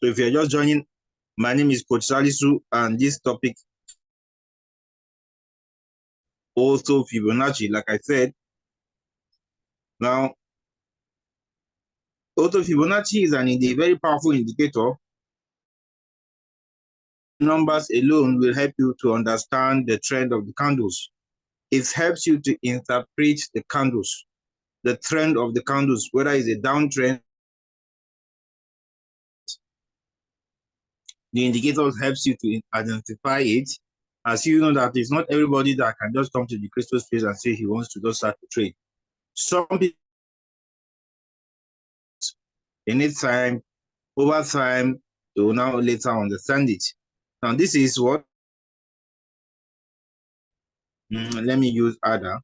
So if you're just joining, my name is Coach Salisu, and this topic also Fibonacci, like I said. Now, also Fibonacci is a very powerful indicator. Numbers alone will help you to understand the trend of the candles. It helps you to interpret the candles, the trend of the candles, whether it's a downtrend. The indicators helps you to identify it, as you know that it's not everybody that can just come to the crystal space and say he wants to just start to trade. Some people, they need time, over time, they will now later understand it. Now, this is what, let me use ADA.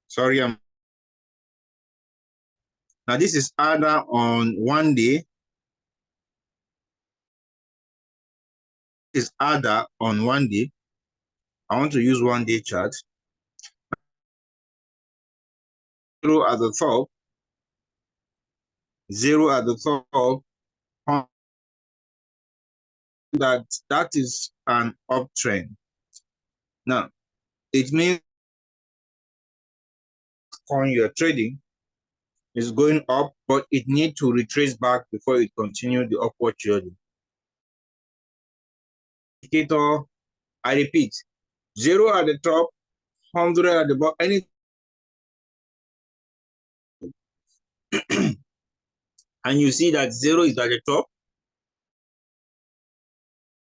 Sorry, now this is ADA on 1 day. This is ADA on 1 day. I want to use 1 day chart. 0 at the top, 0 at the top, that is an uptrend. Now, it means coin you're trading is going up, but it needs to retrace back before it continues the upward journey. Indicator, I repeat, 0 at the top, 100 at the bottom, any and you see that 0 is at the top,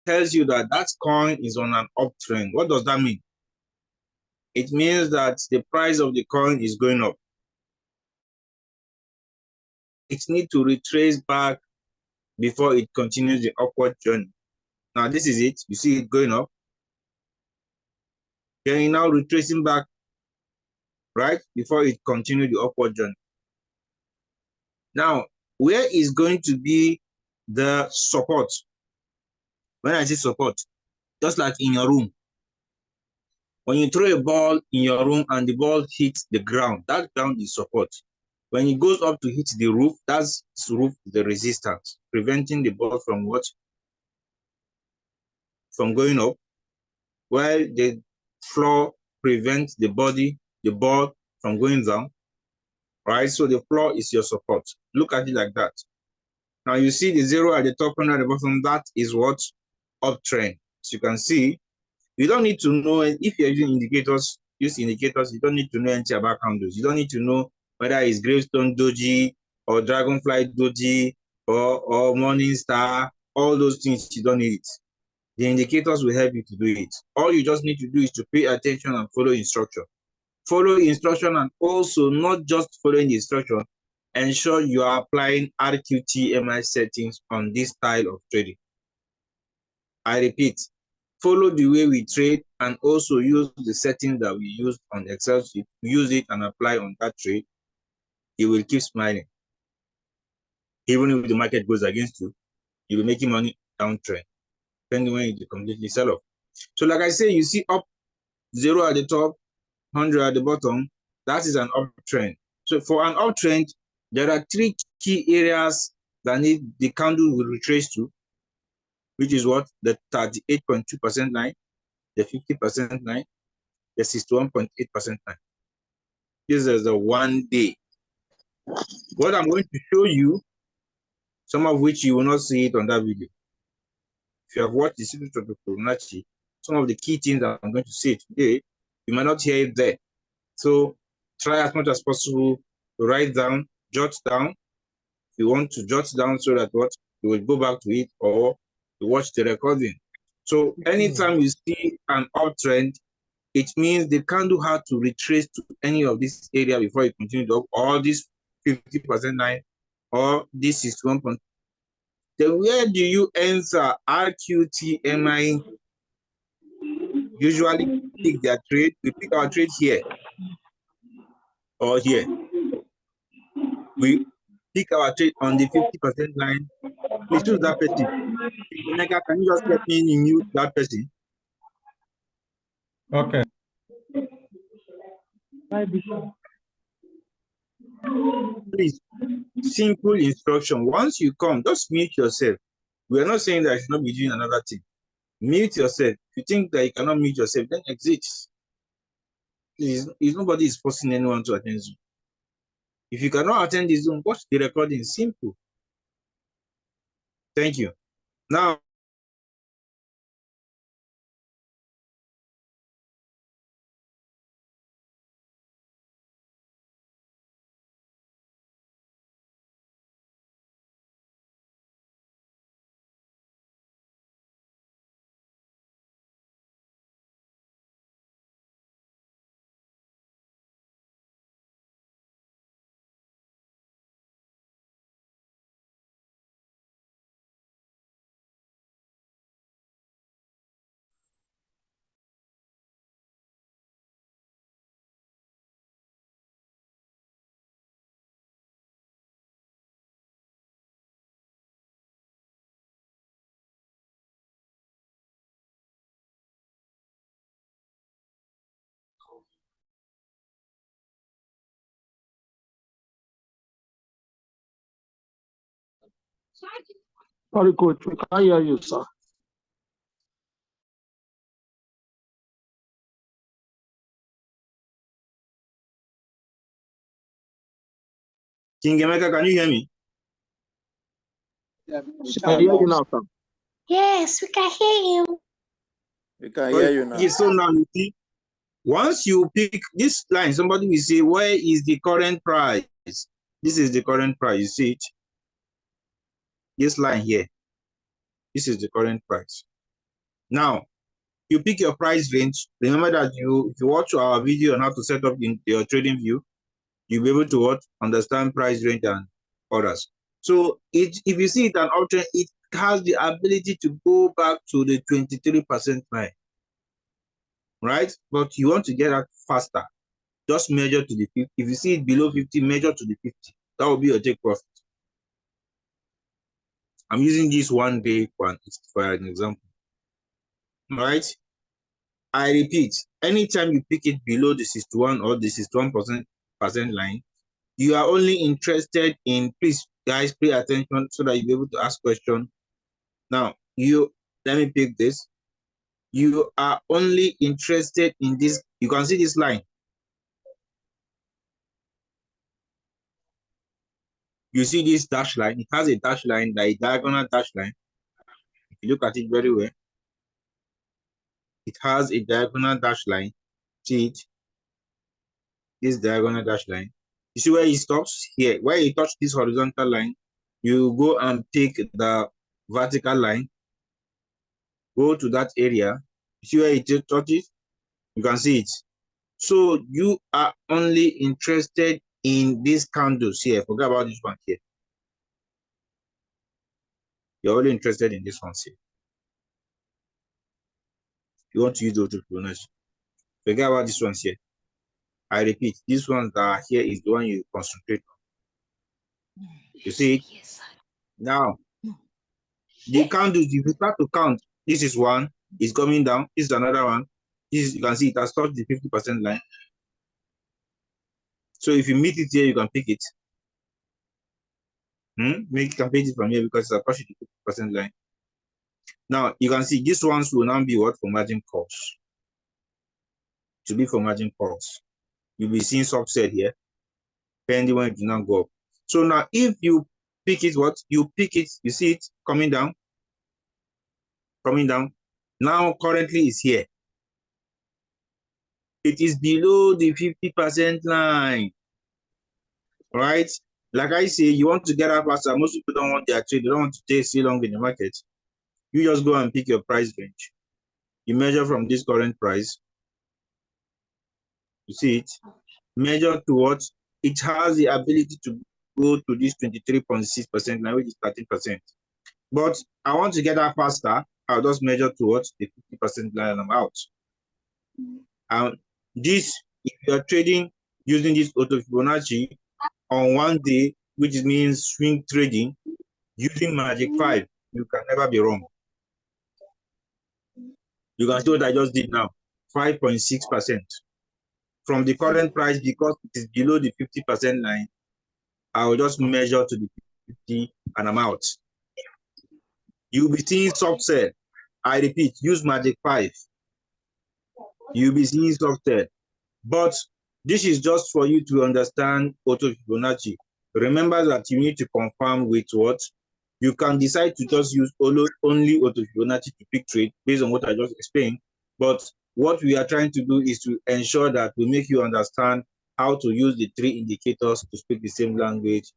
tells you that that coin is on an uptrend. What does that mean? It means that the price of the coin is going up. It needs to retrace back before it continues the upward journey. Now, this is it. You see it going up. Then now retracing back, right, before it continues the upward journey. Now, where is going to be the support? When I say support, just like in your room, when you throw a ball in your room and the ball hits the ground, that ground is support. When it goes up to hit the roof, that's roof, the resistance, preventing the ball from what? From going up, while the floor prevents the ball from going down, right? So the floor is your support. Look at it like that. Now you see the 0 at the top and at the bottom, that is what? Uptrend. So you can see, you don't need to know, if you're using indicators, you don't need to know anything about candles. You don't need to know whether it's gravestone doji or dragonfly doji or morning star, all those things, you don't need it. The indicators will help you to do it. All you just need to do is to pay attention and follow instruction. Follow instruction, and also not just following the instruction, ensure you are applying Rqtmi settings on this style of trading. I repeat, follow the way we trade and also use the settings that we use on Excel sheet. Use it and apply on that trade. You will keep smiling. Even if the market goes against you, you'll be making money downtrend, depending when you completely sell off. So like I say, you see up 0 at the top, 100 at the bottom, that is an uptrend. So for an uptrend, there are 3 key areas that the candle will retrace to, which is what? The 38.2% line, the 50% line, the 61.8% line. This is the 1 day. What I'm going to show you, some of which you will not see it on that video. If you have watched the secret of the Fibonacci, some of the key things that I'm going to say today, you might not hear it there. So try as much as possible to write down, jot down. If you want to jot down so that what you will go back to it or to watch the recording. So anytime you see an uptrend, it means the candle had to retrace to any of this area before it continued up, or this 50% line, or this is 1. Then where do you enter Rqtmi usually pick their trade. We pick our trade here or here. We pick our trade on the 50% line. Please choose that person. Omega, can you just let me mute that person? Okay. Please, simple instruction. Once you come, just mute yourself. We are not saying that you should not be doing another thing. Mute yourself. If you think that you cannot mute yourself, then exit. Please, nobody is forcing anyone to attend Zoom. If you cannot attend the Zoom, watch the recording. Simple. Thank you. Now, Sorry, coach, we can't hear you, sir. King Emeka, can you hear me? We can hear you now, sir. Yes, we can hear you. We can hear you now. Okay, so now you see, once you pick this line, somebody will say, where is the current price? This is the current price. You see it? This line here. This is the current price. Now, you pick your price range. Remember that if you watch our video on how to set up in your trading view, you'll be able to understand price range and others. So if you see it an option, it has the ability to go back to the 23% line, right? But you want to get that faster. Just measure to the 50. If you see it below 50, measure to the 50. That will be your take profit. I'm using this 1 day one for an example. Right? I repeat, anytime you pick it below the 61 or the 61% line, you are only interested in, please guys pay attention so that you'll be able to ask questions. Now, let me pick this. You are only interested in this. You can see this line. You see this dash line. It has a dash line, like a diagonal dash line. If you look at it very well, it has a diagonal dash line. See it? This diagonal dash line. You see where it stops? Here. Where you touch this horizontal line, you go and pick the vertical line. Go to that area. You see where it touches? You can see it. So you are only interested in these candles here. Forget about this one here. You're only interested in this one here. You want to use those to Fibonacci. Forget about this one here. I repeat, this one that are here is the one you concentrate on. You see it? Now, the candles, if you start to count, this is one, it's coming down, this is another one. You can see it has touched the 50% line. So if you meet it here, you can pick it. You can pick it from here because it's touched the 50% line. Now, you can see these ones will now be what? For margin calls. To be for margin calls. You'll be seeing subset here, pending when it do not go up. So now, if you pick it, what? You pick it, you see it coming down. Coming down. Now, currently, it's here. It is below the 50% line. Right? Like I say, you want to get out faster. Most people don't want their trade. They don't want to stay so long in the market. You just go and pick your price range. You measure from this current price. You see it? Measure to what? It has the ability to go to this 23.6% now, which is 13%. But I want to get that faster. I'll just measure towards the 50% line and I'm out. And this, if you are trading using this auto Fibonacci on one day, which means swing trading, using Magic 5, you can never be wrong. You can see what I just did now, 5.6%. From the current price, because it is below the 50% line, I will just measure to the 50 and I'm out. You'll be seeing soft sell. I repeat, use Magic 5. You'll be seeing soft sell. But this is just for you to understand auto Fibonacci. Remember that you need to confirm with what? You can decide to just use only auto Fibonacci to pick trade based on what I just explained. But what we are trying to do is to ensure that we make you understand how to use the three indicators to speak the same language.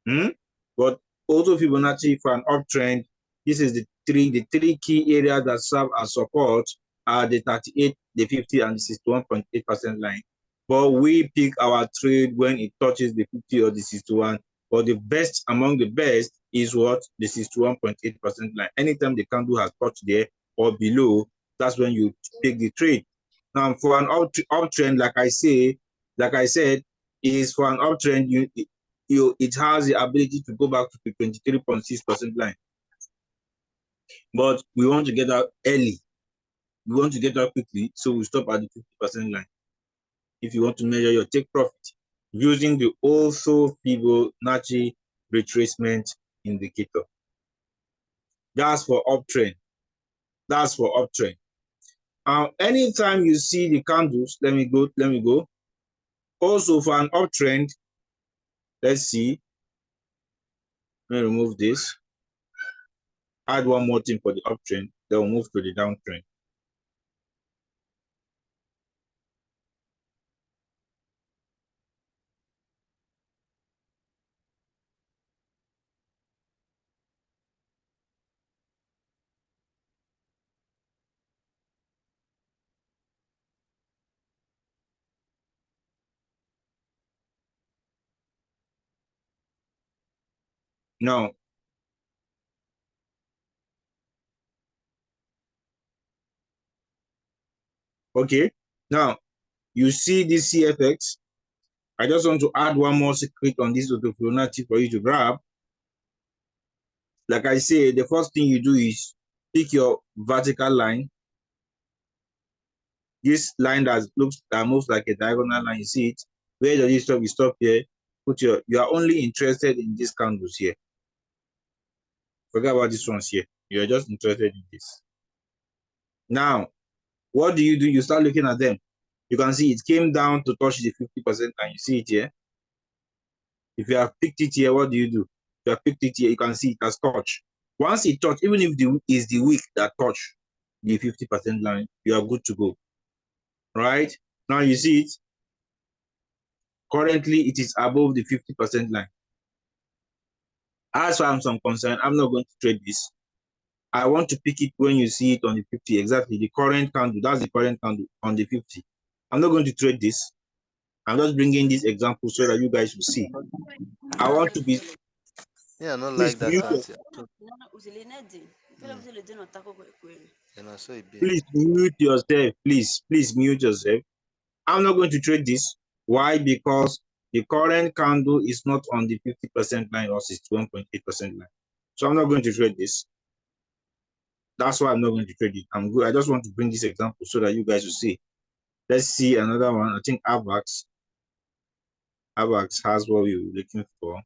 But auto Fibonacci for an uptrend, this is the three key areas that serve as support are the 38, the 50, and the 61.8% line. But we pick our trade when it touches the 50 or the 61. But the best among the best is what? The 61.8% line. Anytime the candle has touched there or below, that's when you take the trade. Now, for an uptrend, like I said, is for an uptrend, it has the ability to go back to the 23.6% line. But we want to get out early. We want to get out quickly, so we stop at the 50% line. If you want to measure your take profit using the also Fibonacci retracement indicator. That's for uptrend. That's for uptrend. Anytime you see the candles, let me go. Also for an uptrend, let's see. Let me remove this. Add one more thing for the uptrend, then we'll move to the downtrend. Now, okay, now you see this CFX. I just want to add one more secret on this auto Fibonacci for you to grab. Like I say, the first thing you do is pick your vertical line. This line that moves like a diagonal line, you see it. Where does it stop? You stop here. You are only interested in these candles here. Forget about these ones here. You are just interested in this. Now, what do? You start looking at them. You can see it came down to touch the 50% and you see it here. If you have picked it here, what do? If you have picked it here, you can see it has touched. Once it touched, even if it's the wick that touched the 50% line, you are good to go. Right? Now you see it. Currently, it is above the 50% line. As far as I'm concerned, I'm not going to trade this. I want to pick it when you see it on the 50. Exactly, the current candle. That's the current candle on the 50. I'm not going to trade this. I'm just bringing this example so that you guys will see. I want to be. Yeah, not Please like that. Please mute yourself. Please mute yourself. I'm not going to trade this. Why? Because the current candle is not on the 50% line or 61.8% line. So I'm not going to trade this. That's why I'm not going to trade it. I'm good. I just want to bring this example so that you guys will see. Let's see another one. I think AVAX has what we were looking for.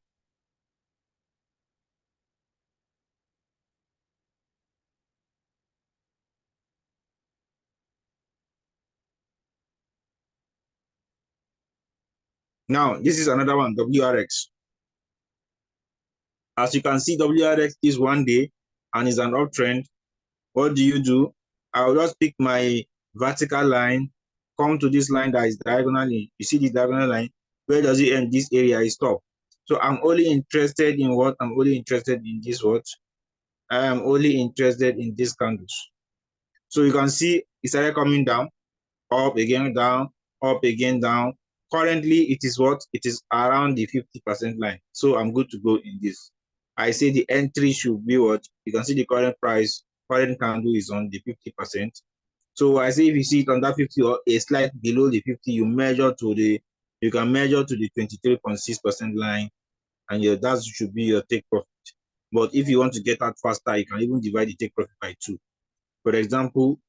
Now, this is another one, WRX. As you can see, WRX is one day and is an uptrend. What do? I'll just pick my vertical line, come to this line that is diagonally. You see the diagonal line? Where does it end? This area is stop. So I'm only interested in what? I'm only interested in this what? I am only interested in these candles. So you can see it started coming down, up again, down, up again, down. Currently, it is what? It is around the 50% line. So I'm good to go in this. I say the entry should be what? You can see the current price, current candle is on the 50%. So I say if you see it under 50 or a slight below the 50, you can measure to the 23.6% line, and that should be your take profit. But if you want to get out faster, you can even divide the take profit by 2. For example,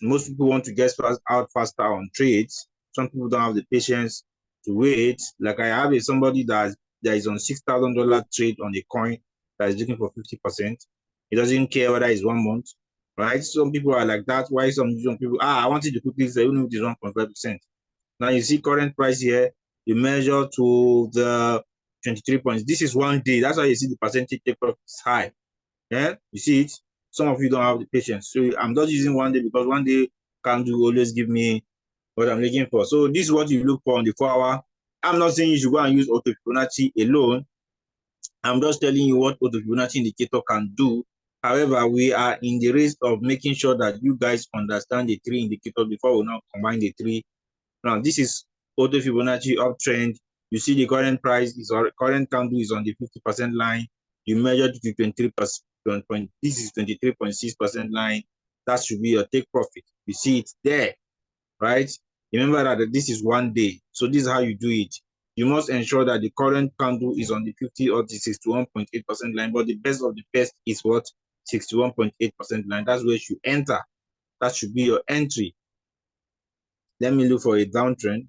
most people want to get out faster on trades. Some people don't have the patience to wait. Like I have somebody that is on $6,000 trade on a coin that is looking for 50%. He doesn't care whether it's 1 month, right? Some people are like that. Why some people, I wanted to quickly say, even if it is 1.5%. Now you see current price here, you measure to the 23 points. This is 1 day. That's why you see the percentage take profit is high. Yeah, you see it. Some of you don't have the patience. So I'm just using 1 day because 1 day can do always give me what I'm looking for. So this is what you look for on the 4-hour. I'm not saying you should go and use auto Fibonacci alone. I'm just telling you what auto Fibonacci indicator can do. However, we are in the race of making sure that you guys understand the 3 indicators before we now combine the 3. Now this is auto Fibonacci uptrend. You see the current price is current candle is on the 50% line. You measure to 23%. This is 23.6% line. That should be your take profit. You see it there, right? Remember that this is 1 day. So this is how you do it. You must ensure that the current candle is on the 50 or the 61.8% line. But the best of the best is what? 61.8% line. That's where you should enter. That should be your entry. Let me look for a downtrend.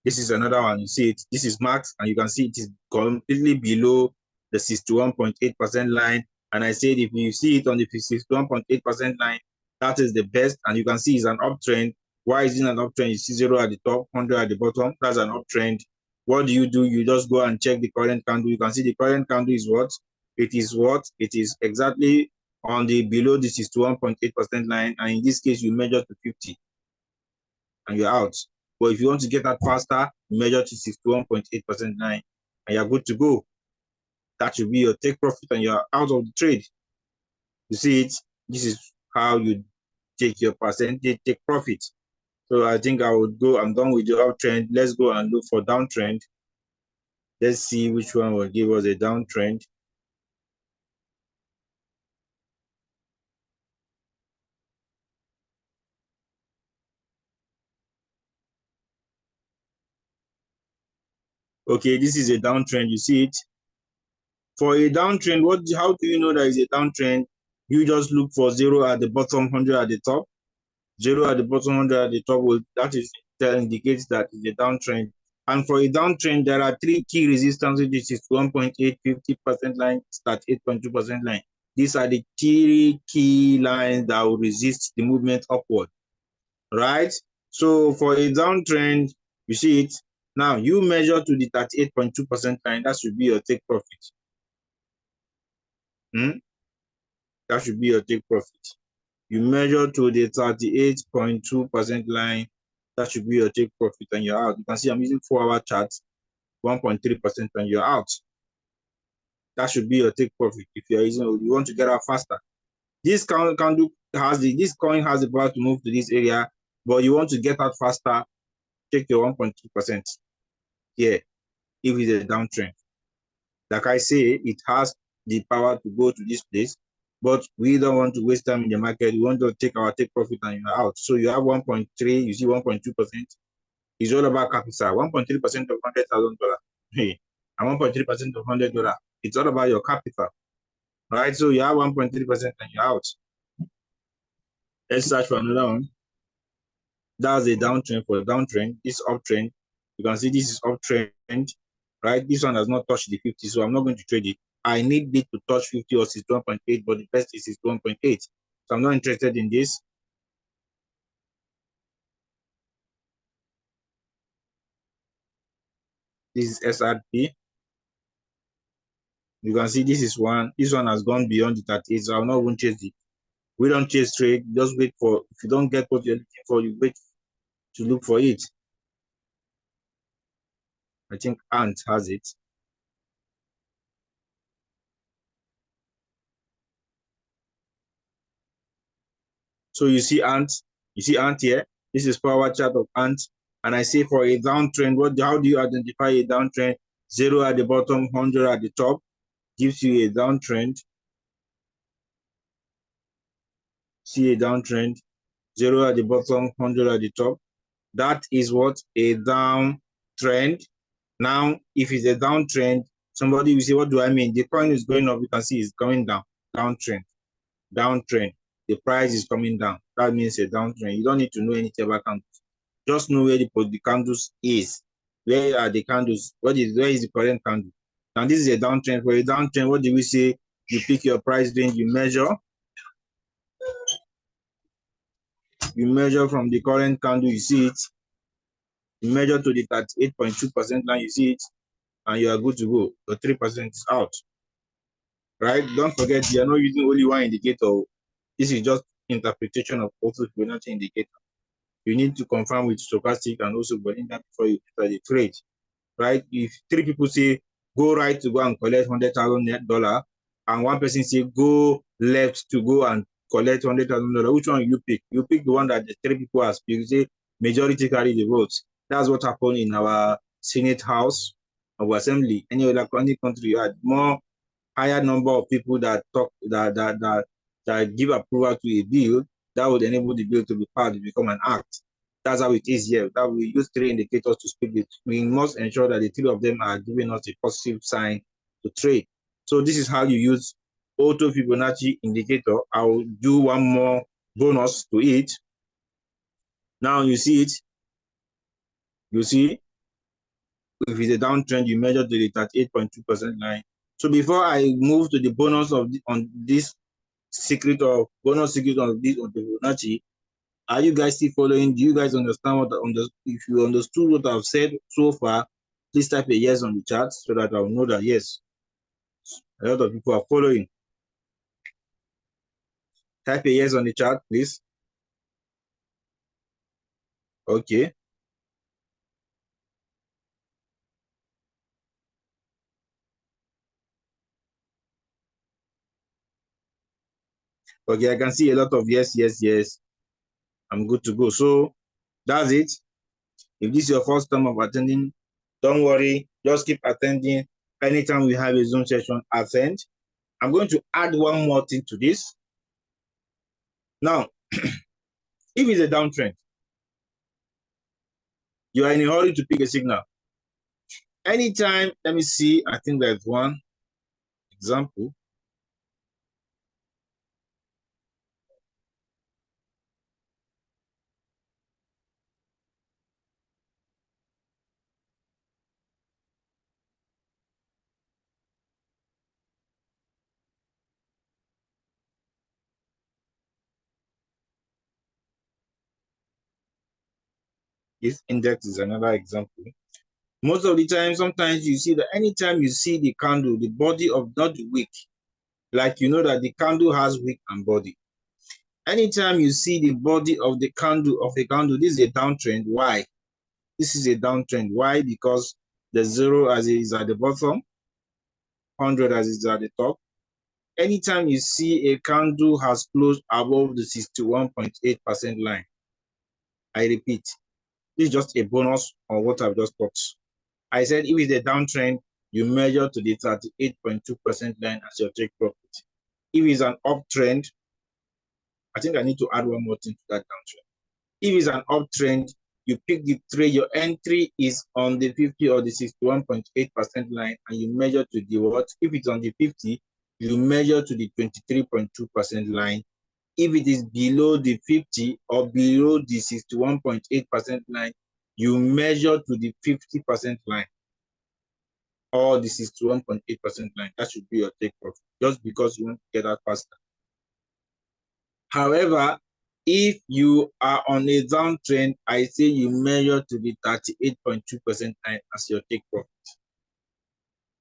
This is another one. You see it. This is max, and you can see it is completely below the 61.8% line. And I said if you see it on the 61.8% line, that is the best. And you can see it's an uptrend. Why is it an uptrend? You see 0 at the top, 100 at the bottom. That's an uptrend. What do? You just go and check the current candle. You can see the current candle is what? It is what? It is exactly on the below the 61.8% line. And in this case, you measure to 50 and you're out. But if you want to get that faster, measure to 61.8% line and you're good to go. That should be your take profit and you're out of the trade. You see it? This is how you take your percentage, take profit. So I think I would go, I'm done with the uptrend. Let's go and look for downtrend. Let's see which one will give us a downtrend. Okay, this is a downtrend. You see it? For a downtrend, how do you know that is a downtrend? You just look for 0 at the bottom, 100 at the top. 0 at the bottom, 100 at the top, that indicates that it's a downtrend. And for a downtrend, there are 3 key resistances. This is 1.8, 50% line, start 8.2% line. These are the 3 key lines that will resist the movement upward, right? So for a downtrend, you see it. Now you measure to the 38.2% line. That should be your take profit. That should be your take profit. You measure to the 38.2% line. That should be your take profit and you're out. You can see I'm using 4-hour charts, 1.3% and you're out. That should be your take profit if you're using, you want to get out faster. This coin has the power to move to this area, but you want to get out faster, take your 1.2% here if it's a downtrend. Like I say, it has the power to go to this place, but we don't want to waste time in the market. We want to take our take profit and you're out. So you have 1.3, you see 1.2%. It's all about capital. 1.3% of $100,000. Hey, and 1.3% of $100. It's all about your capital. Right? So you have 1.3% and you're out. Let's search for another one. That's a downtrend. For a downtrend. This uptrend. You can see this is uptrend. Right? This one has not touched the 50, so I'm not going to trade it. I need it to touch 50 or 61.8, but the best is 61.8. So I'm not interested in this. This is SRP. You can see this is one. This one has gone beyond the 38, so I'm not going to chase it. We don't chase trade. Just wait for, if you don't get what you're looking for, you wait to look for it. I think Ant has it. So you see Ant here. This is power chart of Ant. And I say for a downtrend, how do you identify a downtrend? 0 at the bottom, 100 at the top. gives you a downtrend. See a downtrend, 0 at the bottom, 100 at the top. That is what? A downtrend. Now, if it's a downtrend, somebody will say, what do I mean? The coin is going up, you can see it's coming down. Downtrend. Downtrend. The price is coming down. That means a downtrend. You don't need to know anything about candles. Just know where the candles is. Where are the candles? Where is the current candle? Now, this is a downtrend. For a downtrend, what do we say? You pick your price range, you measure. You measure from the current candle, you see it. You measure to the 38.2% line, you see it, and you are good to go. The 3% is out. Right? Don't forget, you are not using only one indicator. This is just interpretation of also Fibonacci indicator. You need to confirm with stochastic and also Bollinger before you enter the trade. Right? If 3 people say go right to go and collect $100,000, and one person say go left to go and collect $100,000, which one you pick? You pick the one that the 3 people have. You say majority carry the votes. That's what happened in our Senate House of Assembly. Any other country you had more higher number of people that talk that give approval to a bill that would enable the bill to be passed to become an act. That's how it is here. That we use 3 indicators to speak it. We must ensure that the 3 of them are giving us a positive sign to trade. So this is how you use auto Fibonacci indicator. I'll do one more bonus to it. Now you see it. You see, if it's a downtrend, you measure to the 38.2% line. So before I move to the bonus of on this bonus secret of this on Fibonacci, are you guys still following? Do you guys understand what if you understood what I've said so far, please type a yes on the chat so that I'll know that yes, a lot of people are following. Type a yes on the chat, please. Okay. Okay, I can see a lot of yes, yes, yes. I'm good to go. So that's it. If this is your first time of attending, don't worry, just keep attending. Anytime we have a Zoom session, attend. I'm going to add one more thing to this. Now, if it's a downtrend, you are in a hurry to pick a signal. Anytime, let me see, I think there's one example. This index is another example. Most of the time, sometimes you see that anytime you see the candle, the body of not the wick, like you know that the candle has wick and body. Anytime you see the body of the candle this is a downtrend. Why? This is a downtrend. Why? Because the 0 as it is at the bottom, 100 as it is at the top. Anytime you see a candle has closed above the 61.8% line, I repeat, this is just a bonus on what I've just taught. I said if it's a downtrend, you measure to the 38.2% line as your take profit. If it's an uptrend, I think I need to add one more thing to that downtrend. If it's an uptrend, you pick the trade, your entry is on the 50 or the 61.8% line, and you measure to the what? If it's on the 50, you measure to the 23.2% line. If it is below the 50 or below the 61.8% line, you measure to the 50% line or the 61.8% line. That should be your take profit, just because you want to get out faster. However, if you are on a downtrend, I say you measure to the 38.2% line as your take profit.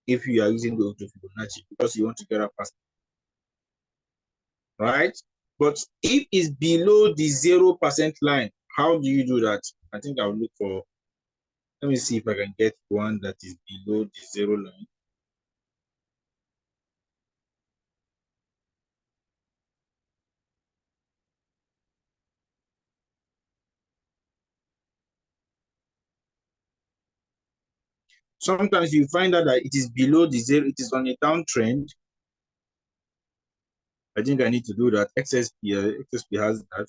If you are using the auto Fibonacci, because you want to get out faster. Right? But if it's below the 0% line, how do you do that? I think I'll look for, let me see if I can get one that is below the 0 line. Sometimes you find out that it is below the zero, it is on a downtrend. I think I need to do that. XSP has that.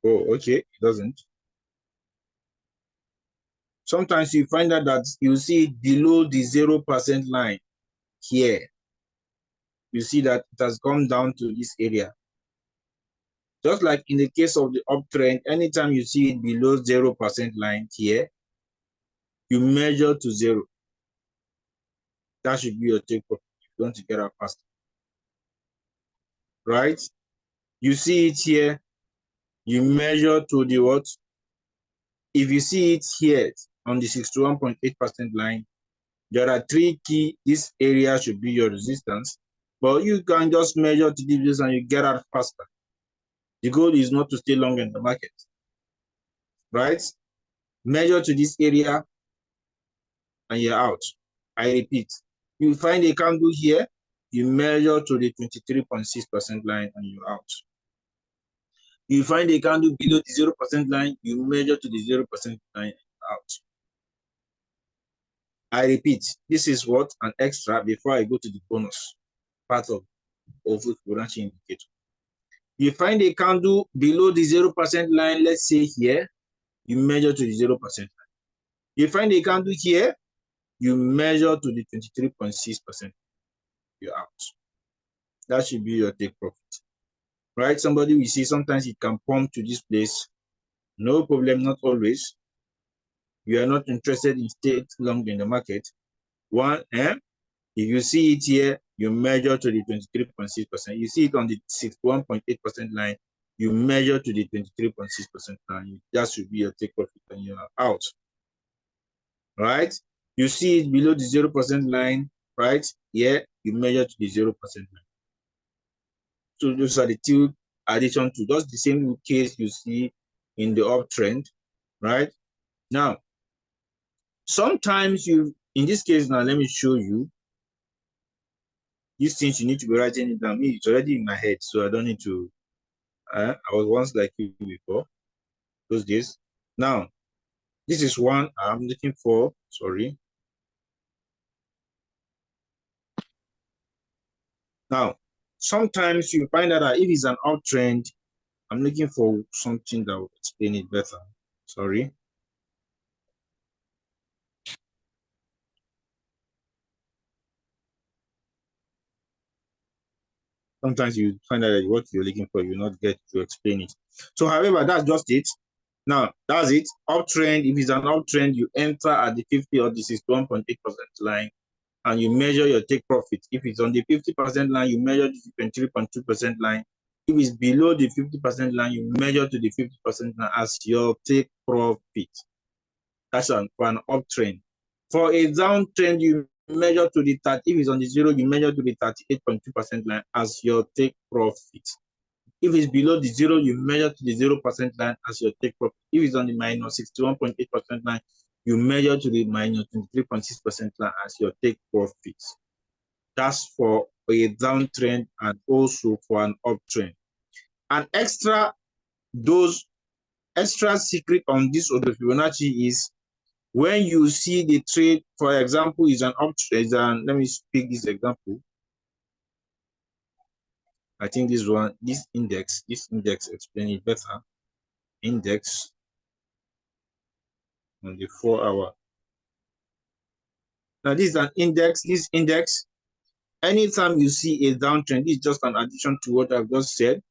Oh, okay, it doesn't. Sometimes you find out that you see it below the 0% line here. You see that it has come down to this area. Just like in the case of the uptrend, anytime you see it below 0% line here, you measure to 0. That should be your take profit if you want to get out faster. Right? You see it here, you measure to the what? If you see it here on the 61.8% line, there are 3 key. This area should be your resistance, but you can just measure to this and you get out faster. The goal is not to stay long in the market, right? Measure to this area and you're out. I repeat, you find a candle here, you measure to the 23.6% line and you're out. You find a candle below the 0% line, you measure to the 0% line and you're out. I repeat, this is what an extra before I go to the bonus part of Fibonacci indicator. You find a candle below the 0% line, let's say here, you measure to the 0% line. You find a candle here, you measure to the 23.6%. You're out. That should be your take profit. Right? Somebody will see sometimes it can pump to this place. No problem, not always. You are not interested in staying long in the market. If you see it here, you measure to the 23.6%. You see it on the 61.8% line, you measure to the 23.6% line. That should be your take profit and you are out. Right? You see it below the 0% line, right? Here, you measure to the 0% line. So those are the two addition to just the same case you see in the uptrend, right? Now, sometimes in this case now, let me show you these things you need to be writing it down. It's already in my head, so I don't need to. I was once like you before, those days. Now, this is one I'm looking for. Sorry. Now, sometimes you find out that if it's an uptrend, I'm looking for something that will explain it better. Sorry. Sometimes you find out that what you're looking for, you not get to explain it. So, however, that's just it. Now, that's it. Uptrend, if it's an uptrend, you enter at the 50 or the 61.8% line and you measure your take profit. If it's on the 50% line, you measure the 23.2% line. If it's below the 50% line, you measure to the 50% line as your take profit. That's for an uptrend. For a downtrend, you measure to the 30. If it's on the 0, you measure to the 38.2% line as your take profit. If it's below the 0, you measure to the 0% line as your take profit. If it's on the minus 61.8% line, you measure to the minus 23.6% line as your take profit. That's for a downtrend and also for an uptrend. An extra secret on this Odo Fibonacci is when you see the trade, for example, is an uptrend. Let me speak this example. I think this index explains it better. Index on the 4-hour. Now this is an index. This index, anytime you see a downtrend, this is just an addition to what I've just said.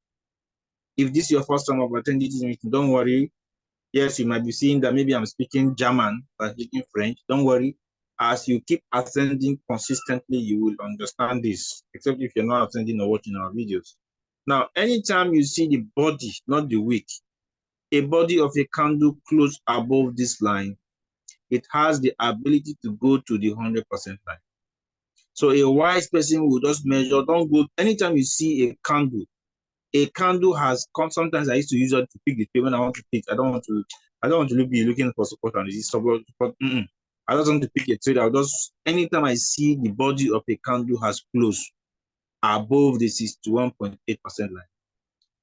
If this is your first time of attending this meeting, don't worry. Yes, you might be seeing that maybe I'm speaking German, but speaking French. Don't worry. As you keep attending consistently, you will understand this, except if you're not attending or watching our videos. Now, anytime you see the body, not the wick, a body of a candle close above this line, it has the ability to go to the 100% line. So a wise person will just measure, don't go, anytime you see a candle has come. Sometimes I used to use it to pick the trade when I want to pick. I don't want to be looking for support and resistance. I just want to pick a trade. I'll just, anytime I see the body of a candle has closed above the 61.8% line,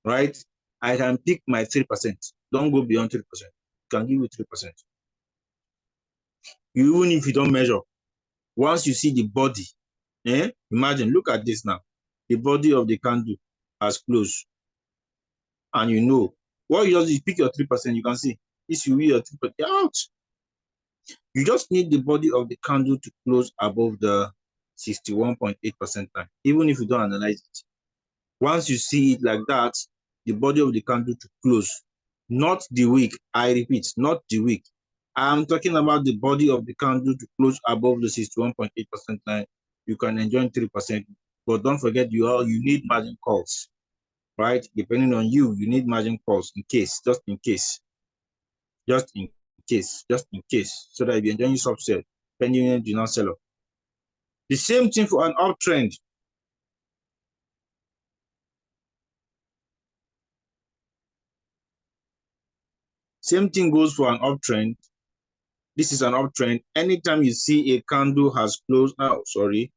right? I can pick my 3%. Don't go beyond 3%. Can give you 3%. Even if you don't measure, once you see the body, imagine, look at this now. The body of the candle has closed. And you know, what you just do is pick your 3%, you can see. This will be your 3% out. You just need the body of the candle to close above the 61.8% line, even if you don't analyze it. Once you see it like that, the body of the candle to close, not the wick. I repeat, not the wick. I'm talking about the body of the candle to close above the 61.8% line. You can enjoy 3%, but don't forget you need margin calls, right? Depending on you need margin calls in case, just in case, just in case, so that if you're enjoying subset, pending do not sell off. The same thing for an uptrend. Same thing goes for an uptrend. This is an uptrend. Anytime you see a candle has closed, oh, sorry,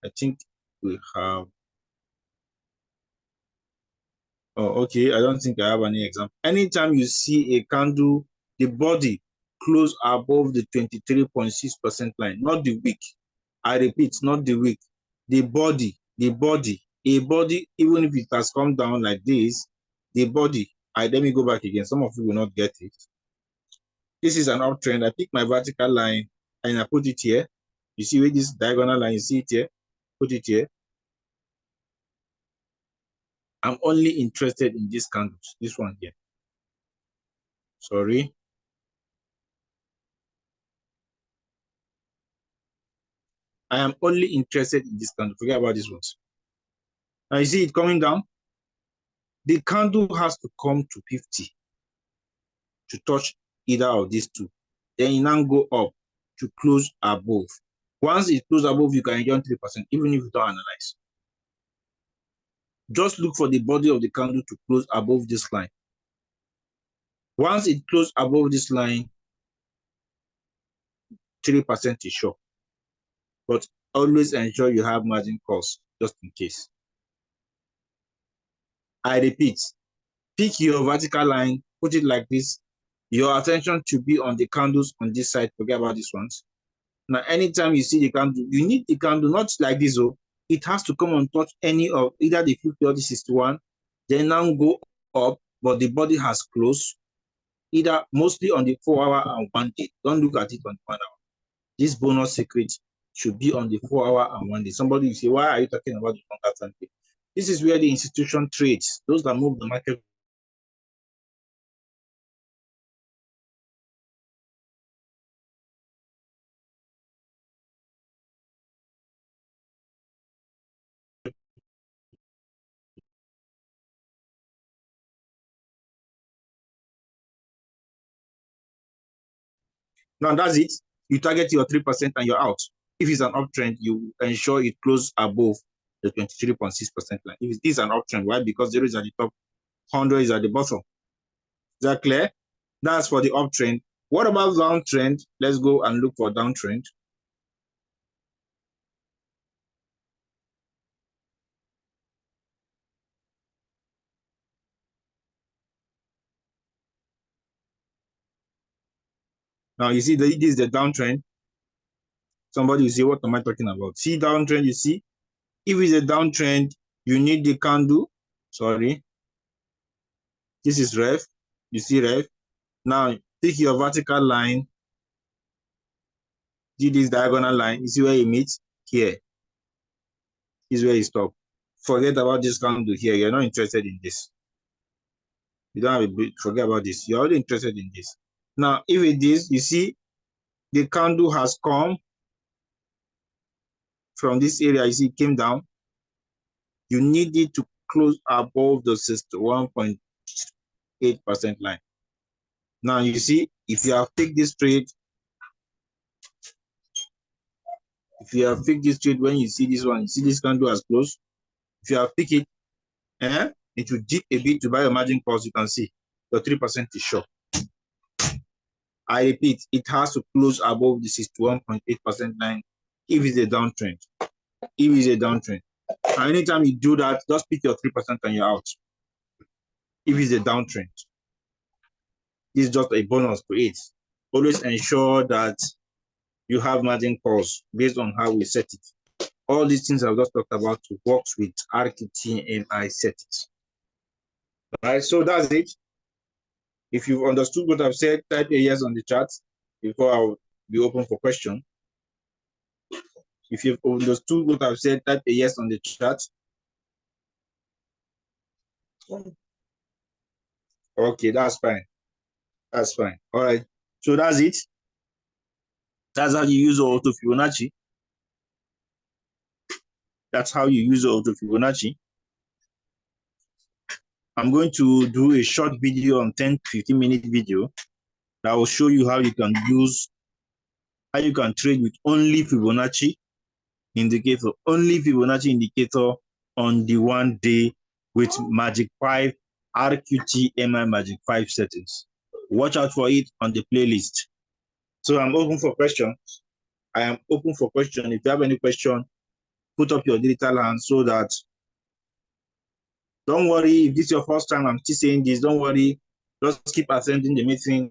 I think we have, oh, okay, I don't think I have any example. Anytime you see a candle, the body close above the 23.6% line, not the wick. I repeat, not the wick. The body, a body, even if it has come down like this, the body, let me go back again. Some of you will not get it. This is an uptrend. I pick my vertical line and I put it here. You see where this diagonal line, you see it here? Put it here. I'm only interested in these candles, this one here. Sorry. I am only interested in this candle. Forget about these ones. Now you see it coming down. The candle has to come to 50 to touch either of these two. Then you now go up to close above. Once it closes above, you can enjoy 3%, even if you don't analyze. Just look for the body of the candle to close above this line. Once it closes above this line, 3% is sure. But always ensure you have margin calls, just in case. I repeat, pick your vertical line, put it like this. Your attention should be on the candles on this side. Forget about these ones. Now, anytime you see the candle, you need the candle not like this. Oh, it has to come and touch any of either the 50 or the 61. Then now go up, but the body has closed. Either mostly on the 4 hour and 1 day. Don't look at it on 1 hour. This bonus secret should be on the 4 hour and 1 day. Somebody will say, why are you talking about the longer time? This is where the institution trades, those that move the market. Now that's it. You target your 3% and you're out. If it's an uptrend, you ensure it closes above the 23.6% line. If it is an uptrend, why? Because 0 is at the top, 100 is at the bottom. Is that clear? That's for the uptrend. What about downtrend? Let's go and look for downtrend. Now you see this is the downtrend. Somebody will say, what am I talking about? See downtrend, you see? If it's a downtrend, you need the candle. Sorry. This is ref. You see ref. Now take your vertical line. See this diagonal line. You see where it meets? Here. This is where you stop. Forget about this candle here. You're not interested in this. You don't have a bit, forget about this. You're only interested in this. Now, if it is, you see, the candle has come from this area. You see, it came down. You need it to close above the 61.8% line. Now, you see, if you have picked this trade, when you see this one, you see this candle has closed. If you have picked it, it will dip a bit to buy your margin calls. You can see your 3% is sure. I repeat, it has to close above the 61.8% line if it's a downtrend. If it's a downtrend. And anytime you do that, just pick your 3% and you're out. If it's a downtrend. This is just a bonus to it. Always ensure that you have margin calls based on how we set it. All these things I've just talked about to work with Rqtmi settings. All right, so that's it. If you've understood what I've said, type a yes on the chat before I'll be open for question. If you've understood what I've said, type a yes on the chat. Okay, that's fine. That's fine. All right. So that's it. That's how you use auto Fibonacci. That's how you use auto Fibonacci. I'm going to do a short video on 10-15 minute video that will show you how you can use, how you can trade with only Fibonacci indicator, on the 1 day with Magic 5 Rqtmi Magic 5 settings. Watch out for it on the playlist. So I'm open for questions. I am open for questions. If you have any question, put up your digital hand so that, don't worry, if this is your first time, I'm still saying this, don't worry, just keep attending the meeting.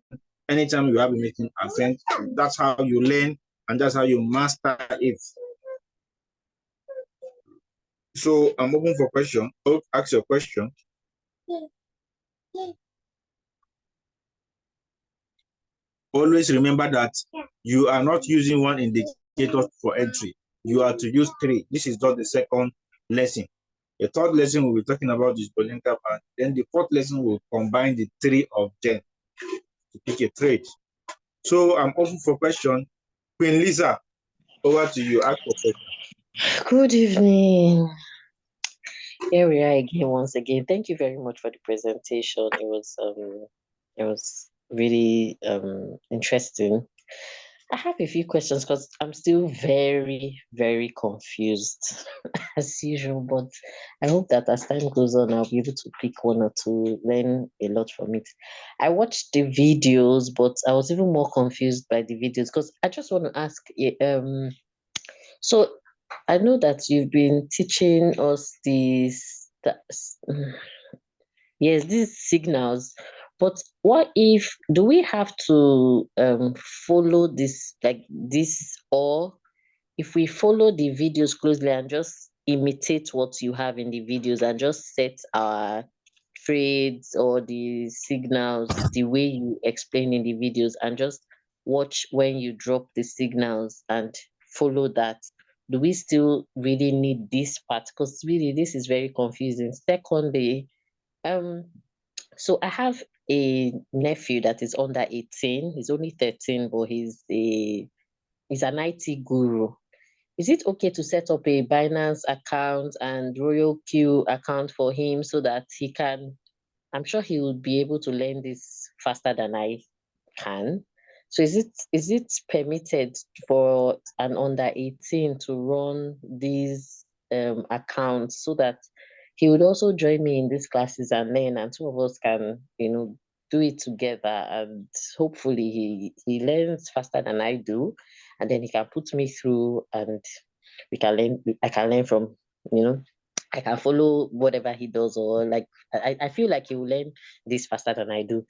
Anytime you have a meeting, attend. That's how you learn and that's how you master it. So I'm open for question. Ask your question. Always remember that you are not using one indicator for entry. You are to use 3. This is not the second lesson. The third lesson we'll be talking about is Bollinger Band. Then the fourth lesson will combine the 3 of them to pick a trade. So I'm open for question. Queen Lisa, over to you. Ask for question. Good evening. Here we are again, once again. Thank you very much for the presentation. It was really interesting. I have a few questions because I'm still very, very confused as usual, but I hope that as time goes on, I'll be able to pick one or two, learn a lot from it. I watched the videos, but I was even more confused by the videos because I just want to ask, so I know that you've been teaching us these, yes, these signals, but what if, do we have to follow this, like this, or if we follow the videos closely and just imitate what you have in the videos and just set our trades or the signals the way you explain in the videos and just watch when you drop the signals and follow that, do we still really need this part? Because really this is very confusing. Secondly, so I have a nephew that is under 18. He's only 13, but he's an IT guru. Is it okay to set up a Binance account and Royal Q account for him so that he can, I'm sure he will be able to learn this faster than I can. So is it permitted for an under 18 to run these accounts so that he would also join me in these classes and learn, and two of us can, do it together, and hopefully he learns faster than I do, and then he can put me through and I can learn from, I can follow whatever he does, or like I feel like he will learn this faster than I do.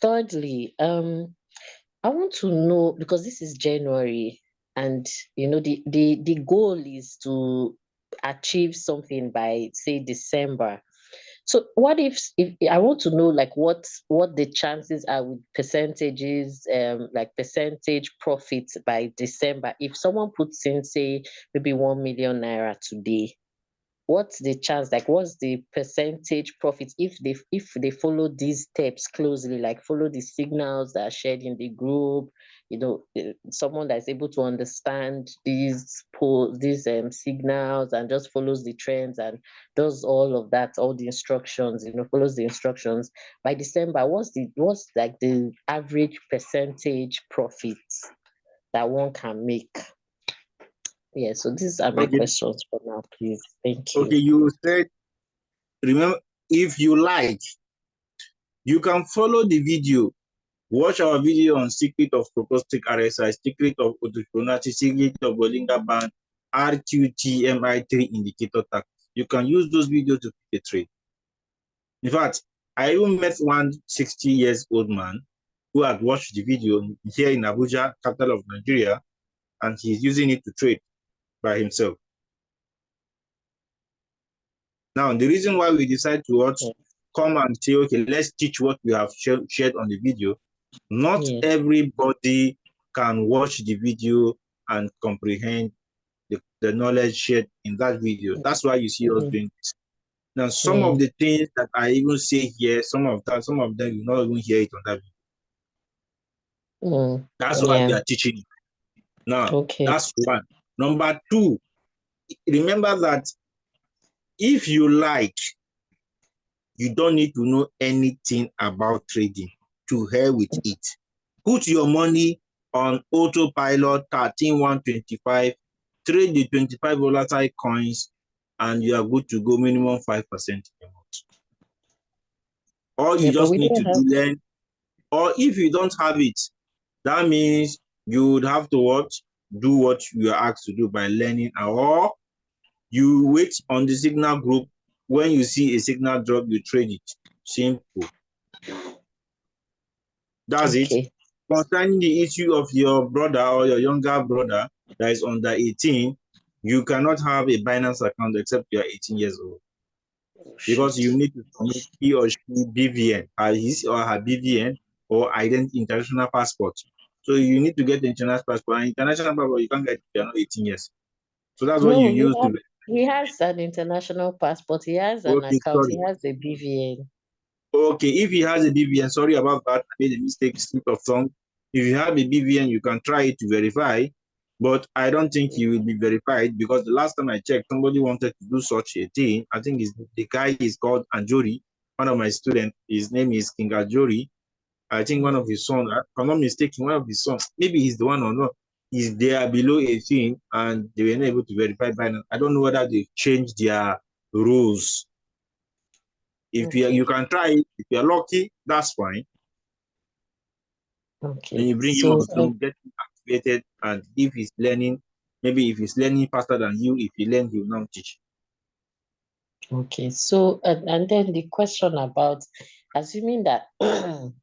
Thirdly, I want to know, because this is January, and the goal is to achieve something by, say, December. So what if I want to know, like, what the chances are with percentages, like percentage profits by December? If someone puts in, say, maybe 1 million naira today, what's the chance, like what's the percentage profit if they follow these steps closely, like follow the signals that are shared in the group, someone that's able to understand these signals and just follows the trends and does all of that, all the instructions, follows the instructions by December, what's like the average percentage profits that one can make? Yeah, so these are my questions for now, please. Thank you. Okay, you said, remember, if you like, you can follow the video Watch our video on secret of stochastic RSI, secret of Fibonacci, secret of Bollinger Band, Rqtmi 3 indicator tag. You can use those videos to pick a trade. In fact, I even met one 60 years old man who had watched the video here in Abuja, capital of Nigeria, and he's using it to trade by himself. Now, the reason why we decide to come and say, okay, let's teach what we have shared on the video. Not everybody can watch the video and comprehend the knowledge shared in that video. That's why you see us doing this. Now, some of the things that I even say here, some of them you not even hear it on that video. That's why we are teaching it. Now, that's one. Number two, remember that if you like, you don't need to know anything about trading. To hell with it. Put your money on autopilot 13125, trade the 25 volatile coins, and you are good to go minimum 5% a month. All you just need to do then, or if you don't have it, that means you would have to do what you are asked to do by learning, or you wait on the signal group. When you see a signal drop, you trade it. Simple. That's it. Concerning the issue of your brother or your younger brother that is under 18, you cannot have a Binance account except you are 18 years old. Because you need to submit he or she BVN, his or her BVN or international passport. So you need to get the international passport. And international passport, you can't get it if you're not 18 years. So that's what you use to. He has an international passport. He has an account. He has a BVN. Okay, if he has a BVN, sorry about that. I made a mistake, slip of tongue. If you have a BVN, you can try it to verify, but I don't think he will be verified because the last time I checked, somebody wanted to do such a thing. I think the guy is called Anjori, one of my students. His name is King Anjori. I think one of his sons, if I'm not mistaken, one of his sons, maybe he's the one or not, is there below 18 and they were not able to verify Binance. I don't know whether they've changed their rules. If you can try it, if you're lucky, that's fine. Then you bring him on Zoom, get him activated, and if he's learning, maybe if he's learning faster than you, if he learns, he will now teach. Okay, so and then the question about assuming that I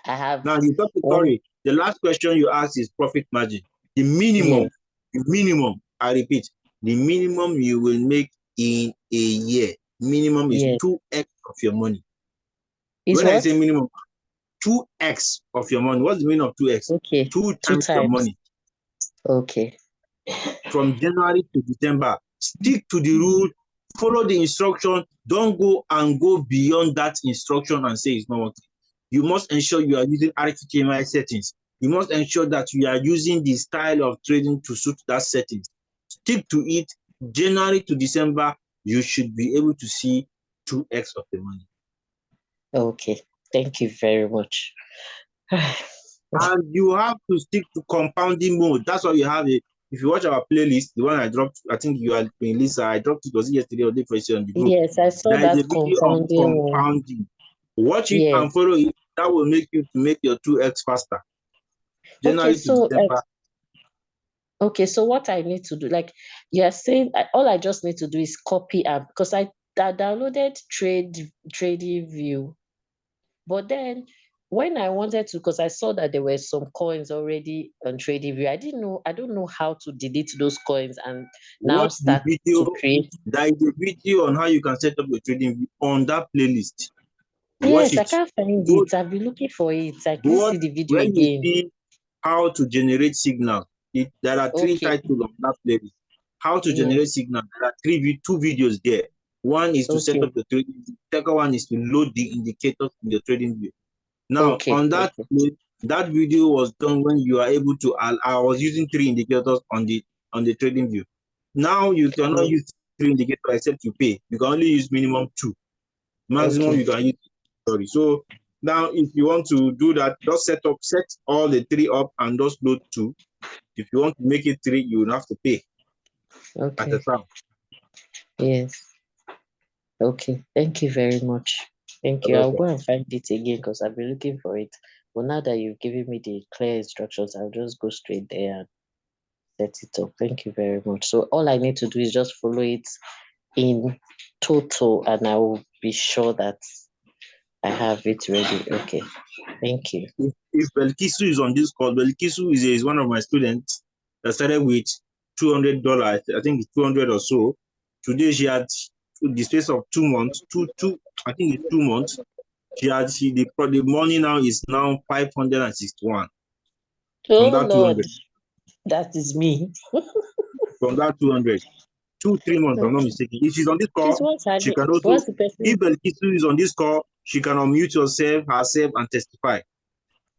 have now you talk sorry. The last question you asked is profit margin. The minimum, I repeat, the minimum you will make in a year, minimum is 2x of your money. When I say minimum, 2x of your money. What's the meaning of 2x? Okay. 2 times your money. Okay. From January to December. Stick to the rule, follow the instruction. Don't go beyond that instruction and say it's not working. You must ensure you are using Rqtmi settings. You must ensure that you are using the style of trading to suit that settings. Stick to it. January to December, you should be able to see 2x of the money. Okay. Thank you very much. And you have to stick to compounding mode. That's why you have it. If you watch our playlist, the one I dropped, I think you are in Lisa, I dropped it, was it yesterday or the day for you on the group? Yes, I saw there that is a video on compounding. Watch it and follow it. That will make you to make your 2x faster. January to December. Okay, so what I need to do, like you're saying, all I just need to do is copy app because I downloaded Trading View, but then when I wanted to, because I saw that there were some coins already on Trading View, I don't know how to delete those coins and now start to create. There is a video on how you can set up your Trading View on that playlist. Yes, I can't find it. I've been looking for it. I can't see the video again. You see how to generate signal. There are 3 titles on that playlist. How to generate signal. There are 2 videos there. One is to set up the trading view. Second one is to load the indicators in the Trading View. Now, on that that video was done when you are able to. I was using 3 indicators on the Trading View. Now you cannot use 3 indicators except you pay. You can only use minimum 2. Maximum you can use. Sorry. So now if you want to do that, just set all the 3 up and just load 2. If you want to make it 3, you will have to pay at a time. Yes. Okay. Thank you very much. Thank you. I'll go and find it again because I've been looking for it. But now that you've given me the clear instructions, I'll just go straight there and set it up. Thank you very much. So all I need to do is just follow it in total, and I will be sure that I have it ready. Okay. Thank you. If Belkisu is on this call, Belkisu is one of my students that started with $200. I think it's 200 or so. Today she had the space of 2 months, I think it's 2 months. The money now is now 561 Oh from that Lord, 200. that is me. From that 200, 2-3 months, if I'm not mistaken. If she's on this Please, call, she can also, what's the person? if Belkisu is on this call, she can unmute herself and testify.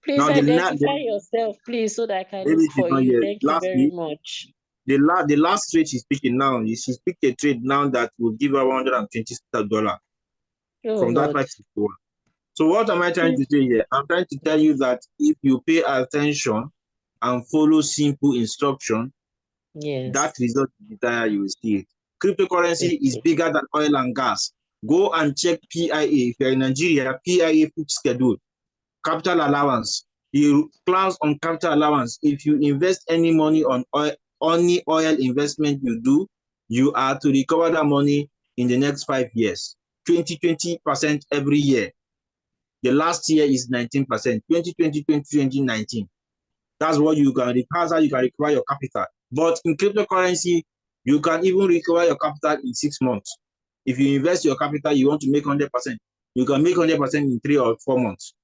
Please Now identify yourself, please, so that I can maybe look she's for not you. here. Thank you very Lastly, much. the last trade she's picking now is she's picked a trade now that will give her $120 Oh from that Lord. 561. So what am I trying to say here? I'm trying to tell you that if you pay attention and follow simple instruction, Yes. that result you desire, you will see it. Cryptocurrency is bigger than oil and gas. Go and check PIA. If you're in Nigeria, PIA food schedule, capital allowance. The clause on capital allowance, if you invest any money on oil investment you do, you are to recover that money in the next 5 years. 20% every year. The last year is 19%. 2020, 2019. That's what you can, that's how you can recover your capital. But in cryptocurrency, you can even recover your capital in 6 months. If you invest your capital, you want to make 100%. You can make 100% in 3 or 4 months,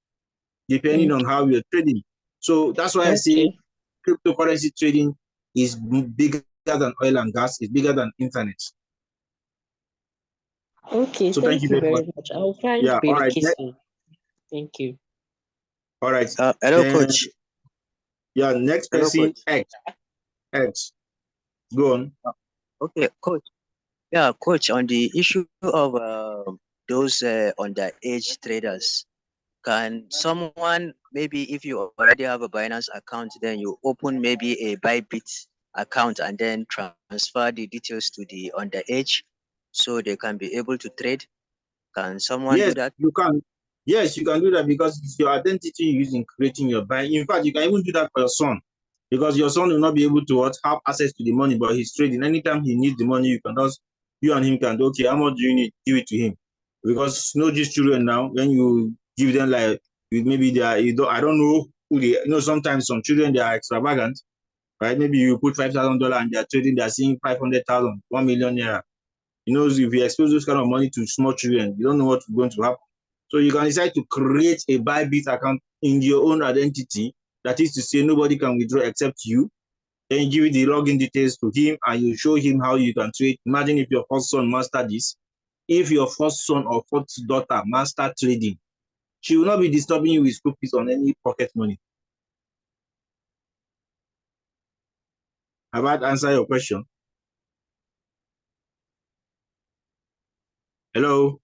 depending on how you're trading. So that's why I say cryptocurrency trading is bigger than oil and gas, is bigger than internet. Okay, So thank you very very much. I'll find Yeah, all right. Thank you. All right. Hello, coach. Yeah, next Hello, person, coach. X. Go on. Okay, coach. Yeah, coach, on the issue of those underage traders, can someone, maybe if you already have a Binance account, then you open maybe a Bybit account and then transfer the details to the underage so they can be able to trade? Can someone do that? You can. Yes, you can do that because it's your identity you use in creating your buying. In fact, you can even do that for your son because your son will not be able to have access to the money, but he's trading. Anytime he needs the money, you and him can do, okay, how much do you need? Give it to him. Because just children now, when you give them like, maybe they are, I don't know who they, sometimes some children, they are extravagant, right? Maybe you put $5,000 and they're trading, they're seeing 500,000, 1 million naira. If you expose those kind of money to small children, you don't know what's going to happen. So you can decide to create a Bybit account in your own identity. That is to say, nobody can withdraw except you. Then you give it the login details to him and you show him how you can trade. Imagine if your first son master this. If your first son or first daughter master trading, she will not be disturbing you with school fees on any pocket money. Have I answered your question? Hello?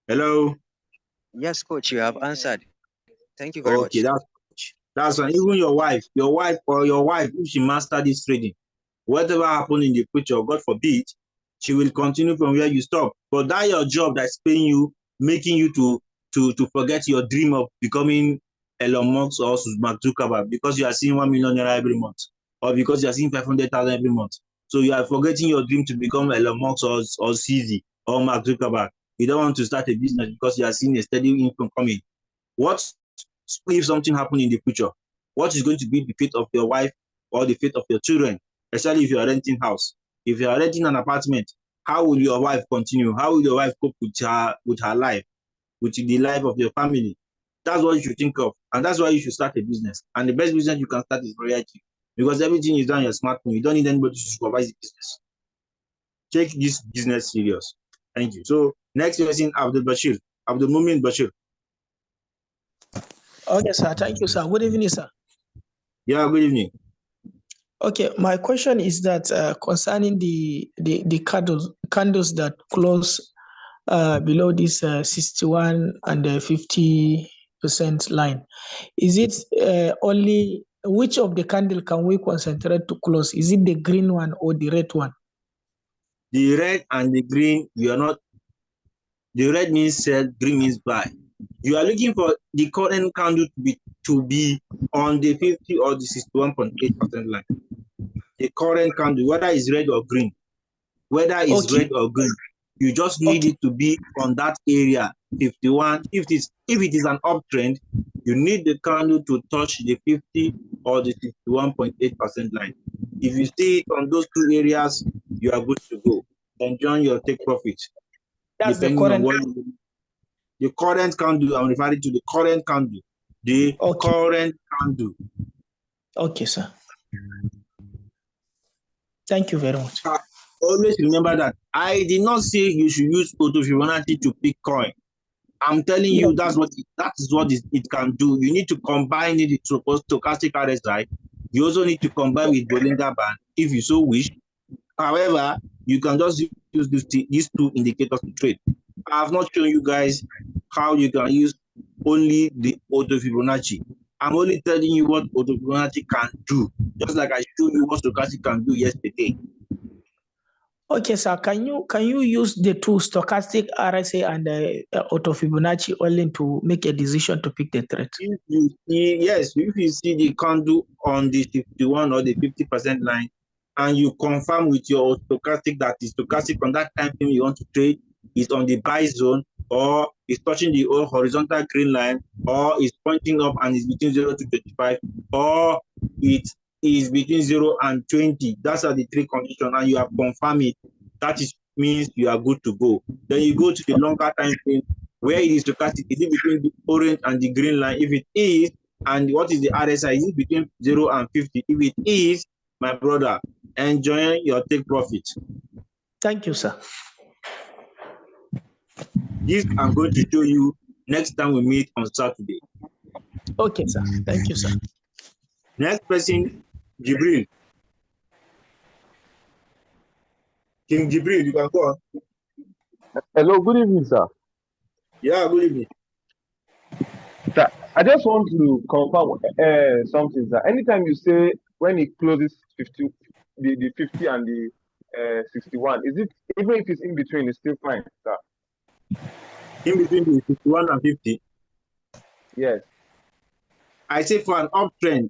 Hello? Yes, coach, you have answered. Thank you very Okay, much. that's fine. Even your wife, if she master this trading, whatever happened in the future, God forbid, she will continue from where you stop. But that your job that's paying you, making you to forget your dream of becoming Elon Musk or Mark Zuckerberg because you are seeing 1 million naira every month, or because you are seeing 500,000 every month. So you are forgetting your dream to become Elon Musk or CZ or Mark Zuckerberg. You don't want to start a business because you are seeing a steady income coming. What if something happens in the future? What is going to be the fate of your wife or the fate of your children, especially if you are renting house? If you are renting an apartment, how will your wife continue? How will your wife cope with her life, with the life of your family? That's what you should think of. And that's why you should start a business. And the best business you can start is very cheap because everything is done on your smartphone. You don't need anybody to supervise the business. Take this business serious. Thank you. So next person, Abdul Mumin Bashir. Okay, sir. Thank you, sir. Good evening, sir. Yeah, good evening. Okay, my question is that concerning the candles that close below this 61 and 50% line, is it only which of the candle can we concentrate to close? Is it the green one or the red one? The red and the green, you are not The red means sell, green means buy. You are looking for the current candle to be on the 50 or the 61.8% line. The current candle, whether it's red or green, whether it's Okay. red or green, you just need Okay. it to be on that area, 51. If it is an uptrend, you need the candle to touch the 50 or the 61.8% line. If you see it on those two areas, you are good to go. Enjoy your take profit. That's the Depending on current. what the current candle, I'm referring to the current candle. The Okay. current candle. Okay, sir. Thank you very much. Always remember that I did not say you should use Auto Fibonacci to pick coin. I'm telling you that is what it can do. You need to combine it with stochastic RSI. You also need to combine with Bollinger Band if you so wish. However, you can just use these two indicators to trade. I have not shown you guys how you can use only the Auto Fibonacci. I'm only telling you what Auto Fibonacci can do, just like I showed you what stochastic can do yesterday. Okay, sir. Can you use the two stochastic RSA and Auto Fibonacci only to make a decision to pick the trade? If you see, yes, if you see the candle on the 51 or the 50% line, and you confirm with your stochastic that the stochastic on that time frame you want to trade is on the buy zone, or is touching the horizontal green line, or is pointing up and is between 0 to 25, or it is between 0 and 20. That's are the three conditions, and you have confirmed it. That means you are good to go. Then you go to the longer time frame where it is stochastic. Is it between the orange and the green line? If it is, and what is the RSI? Is it between 0 and 50? If it is, my brother, enjoy your take profit. Thank you, sir. This I'm going to show you next time we meet on Saturday. Okay, sir. Thank you, sir. Next person, Jibril. King Jibril, you can go on. Hello, good evening, sir. Yeah, good evening. Sir, I just want to confirm something, sir. Anytime you say when it closes 50, the 50 and the 61, is it, even if it's in between, it's still fine, sir? In between the 51 and 50. Yes. I say for an uptrend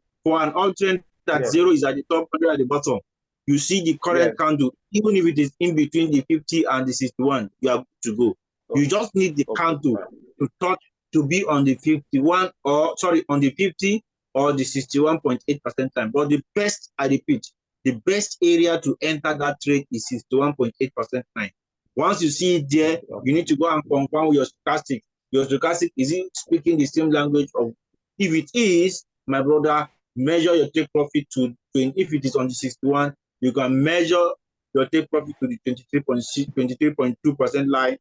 that Yes. 0 is at the top, 100 at the bottom. You see the current candle, even if it is in between the 50 and the 61, you are good to go. Okay. You just need the candle to touch to be on the 51 or on the 50 or the 61.8% time. But the best, I repeat, the best area to enter that trade is 61.8% time. Once you see it there, you need to go and confirm with your stochastic. Your stochastic, is it speaking the same language of? If it is, my brother, measure your take profit to 20. If it is on the 61, you can measure your take profit to the 23.2% line.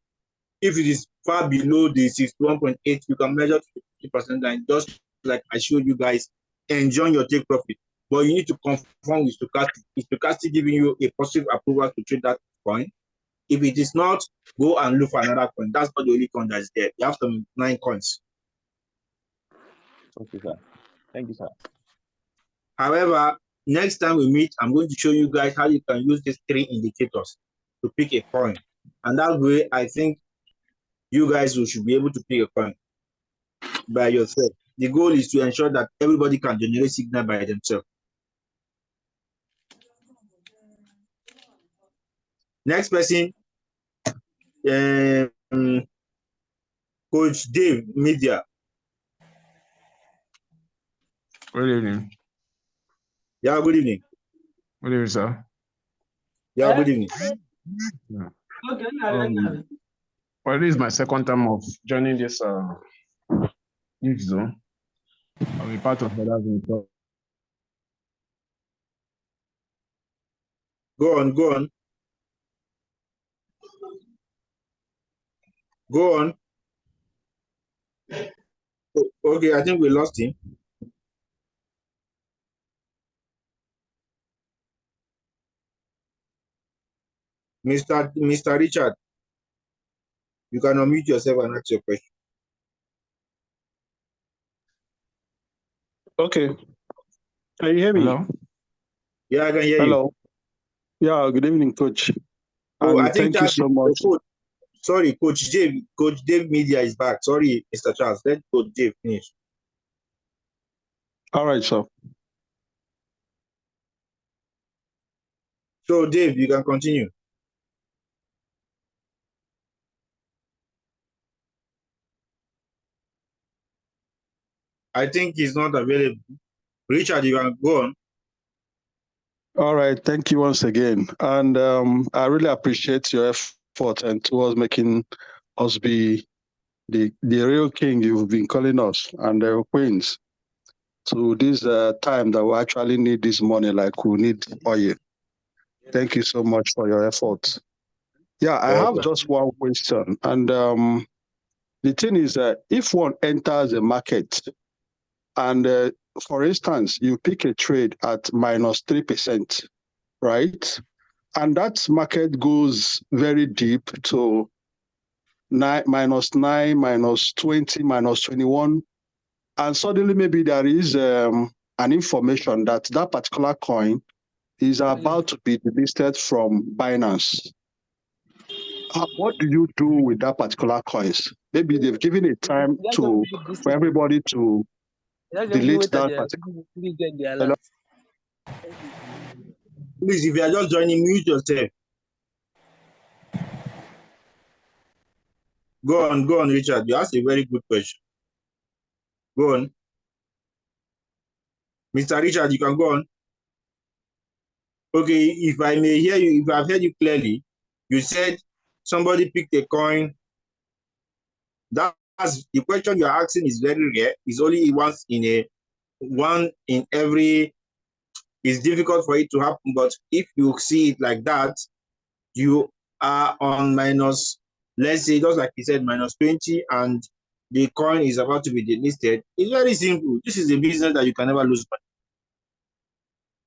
If it is far below the 61.8, you can measure to the 50% line, just like I showed you guys. Enjoy your take profit. But you need to confirm with stochastic. Is stochastic giving you a positive approval to trade that coin? If it is not, go and look for another coin. That's not the only coin that's there. You have some 9 coins. Okay, sir. Thank you, sir. However, next time we meet, I'm going to show you guys how you can use these 3 indicators to pick a coin. And that way, I think you guys should be able to pick a coin by yourself. The goal is to ensure that everybody can generate signal by themselves. Next person, Coach Dave, Media. Good evening. Yeah, good evening. Good evening, sir. Yeah, good evening. Yeah. Well, this is my second time of joining this youth zone. I'll be part of that. Go on. Go on. Okay, I think we lost him. Mr. Richard, you can unmute yourself and ask your question. Okay. Can you hear me? Hello? Yeah, I can hear Hello. Yeah, good evening, Coach. Oh, And I think thank you so much. Sorry, Coach Dave Media is back. Sorry, Mr. Charles. Let Coach Dave finish. All right, sir. So, Dave, you can continue. I think he's not available. Richard, you can go on. All right, thank you once again. And I really appreciate your effort and towards making us be the real king you've been calling us and the queens to this time that we actually need this money like we need oil. Thank you so much for your efforts. Yeah, I have just one question. And the thing is that if one enters a market and, for instance, you pick a trade at -3%, right? And that market goes very deep to -9, -20, -21. And suddenly maybe there is an information that that particular coin is about to be delisted from Binance. What do you do with that particular coins? Maybe they've given a time for everybody to delete that particular. Please, if you are just joining, mute yourself. Go on, Richard. You asked a very good question. Go on. Mr. Richard, you can go on. Okay, if I may hear you, if I've heard you clearly, you said somebody picked a coin. That's the question you're asking is very rare. It's only one in every. It's difficult for it to happen, but if you see it like that, you are on minus, let's say, just like you said, -20, and the coin is about to be delisted. It's very simple. This is a business that you can never lose money.